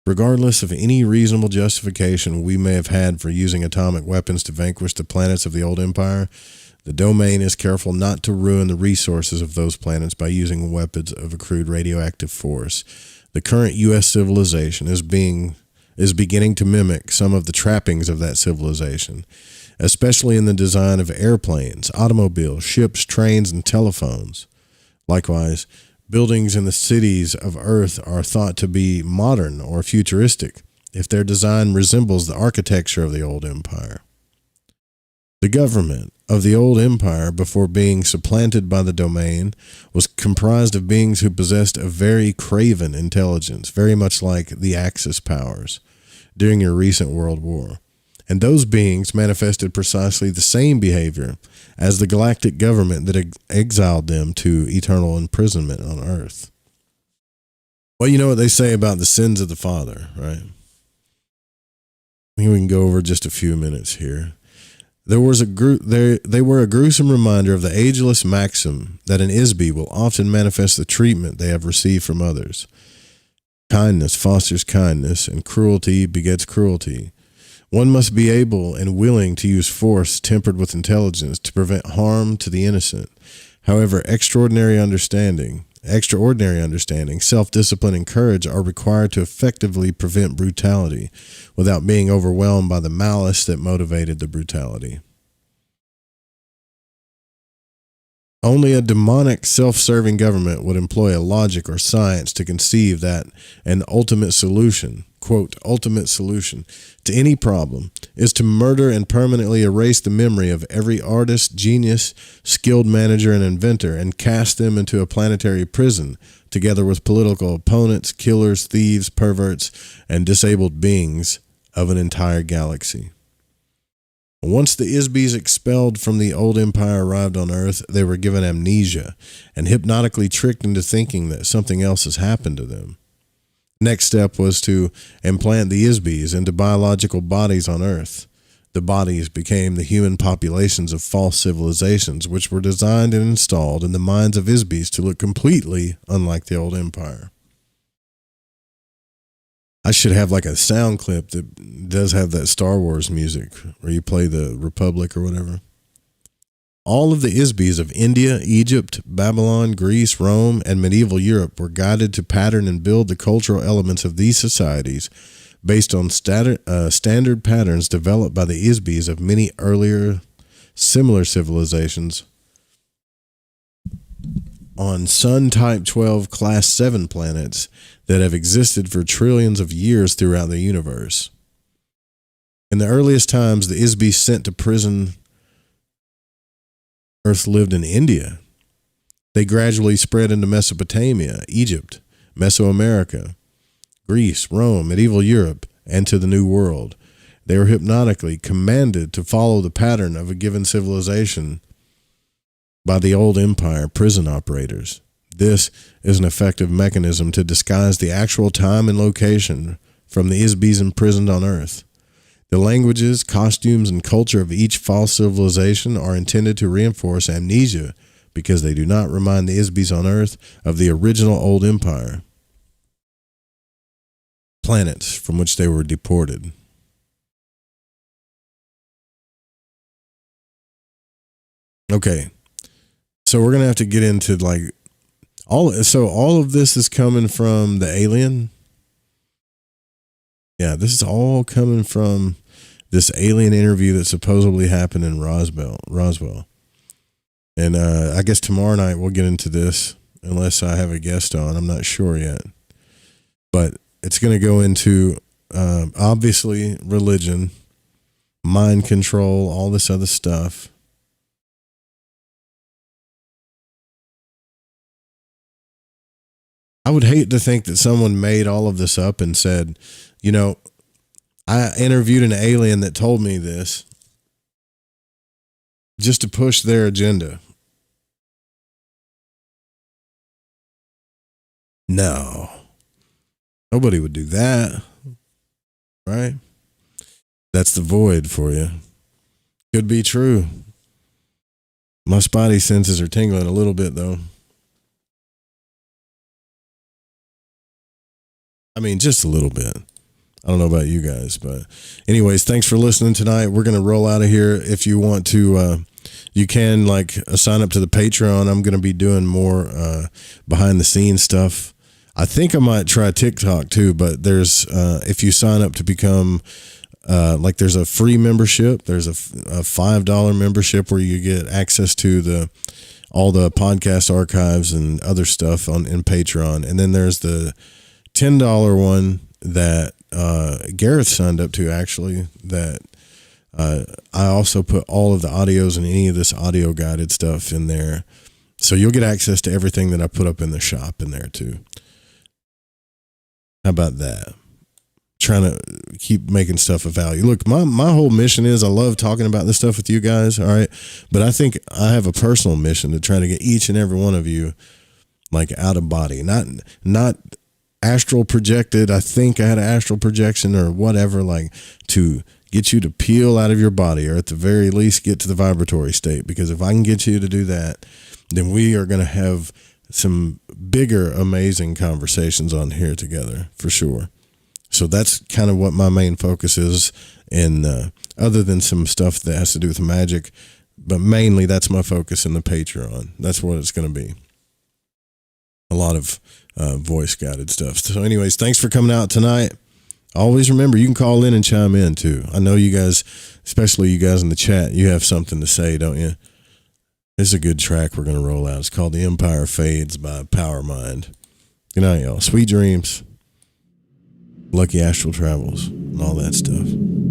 Regardless of any reasonable justification we may have had for using atomic weapons to vanquish the planets of the old empire, the domain is careful not to ruin the resources of those planets by using weapons of accrued radioactive force. The current U.S. civilization is beginning to mimic some of the trappings of that civilization, especially in the design of airplanes, automobiles, ships, trains, and telephones. Likewise, buildings in the cities of Earth are thought to be modern or futuristic if their design resembles the architecture of the old empire. The government of the old empire, before being supplanted by the domain, was comprised of beings who possessed a very craven intelligence, very much like the Axis powers during your recent World War. And those beings manifested precisely the same behavior as the galactic government that exiled them to eternal imprisonment on Earth. Well, you know what they say about the sins of the father, right? I think we can go over just a few minutes here. They were a gruesome reminder of the ageless maxim that an ISB will often manifest the treatment they have received from others. Kindness fosters kindness, and cruelty begets cruelty. One must be able and willing to use force tempered with intelligence to prevent harm to the innocent. However, extraordinary understanding, self-discipline, and courage are required to effectively prevent brutality without being overwhelmed by the malice that motivated the brutality. Only a demonic, self-serving government would employ a logic or science to conceive that an ultimate solution, quote, ultimate solution to any problem is to murder and permanently erase the memory of every artist, genius, skilled manager, and inventor and cast them into a planetary prison together with political opponents, killers, thieves, perverts, and disabled beings of an entire galaxy. Once the ISBs expelled from the old empire arrived on Earth, they were given amnesia and hypnotically tricked into thinking that something else has happened to them. Next step was to implant the ISBs into biological bodies on Earth. The bodies became the human populations of false civilizations, which were designed and installed in the minds of ISBs to look completely unlike the old empire. I should have like a sound clip that does have that Star Wars music where you play the Republic or whatever. All of the ISBs of India, Egypt, Babylon, Greece, Rome, and medieval Europe were guided to pattern and build the cultural elements of these societies based on standard patterns developed by the ISBs of many earlier similar civilizations on Sun Type 12 Class 7 planets that have existed for trillions of years throughout the universe. In the earliest times, the ISBs sent to prison Earth lived in India. They gradually spread into Mesopotamia, Egypt, Mesoamerica, Greece, Rome, medieval Europe, and to the New World. They were hypnotically commanded to follow the pattern of a given civilization by the old empire prison operators. This is an effective mechanism to disguise the actual time and location from the ISBs imprisoned on Earth. The languages, costumes, and culture of each false civilization are intended to reinforce amnesia because they do not remind the ISBs on Earth of the original old empire planets from which they were deported. Okay, so we're gonna have to get into like all of this is coming from the alien. Yeah, this is all coming from this alien interview that supposedly happened in Roswell. And I guess tomorrow night we'll get into this, unless I have a guest on. I'm not sure yet. But it's going to go into, obviously, religion, mind control, all this other stuff. I would hate to think that someone made all of this up and said, I interviewed an alien that told me this just to push their agenda. No. Nobody would do that. Right? That's the void for you. Could be true. My spidey senses are tingling a little bit, though. I mean, just a little bit. I don't know about you guys, but anyways, thanks for listening tonight. We're going to roll out of here. If you want to, you can sign up to the Patreon. I'm going to be doing more behind the scenes stuff. I think I might try TikTok too, but there's, if you sign up to become, there's a free membership. There's a $5 membership where you get access to all the podcast archives and other stuff in Patreon. And then there's the $10 one that Gareth signed up to, actually, that I also put all of the audios and any of this audio guided stuff in there. So you'll get access to everything that I put up in the shop in there too. How about that? Trying to keep making stuff of value. Look, my whole mission is I love talking about this stuff with you guys, all right? But I think I have a personal mission to try to get each and every one of you out of body. Not astral projected. I think I had an astral projection or whatever, to get you to peel out of your body, or at the very least get to the vibratory state. Because if I can get you to do that, then we are going to have some bigger, amazing conversations on here together for sure. So that's kind of what my main focus is. And other than some stuff that has to do with magic, but mainly that's my focus in the Patreon. That's what it's going to be. A lot of voice guided stuff. So anyways, thanks for coming out tonight. Always remember, you can call in and chime in too. I know you guys, especially you guys in the chat, you have something to say, don't you? This is a good track we're going to roll out. It's called The Empire Fades by Power Mind. Good night, y'all. Sweet dreams. Lucky astral travels and all that stuff.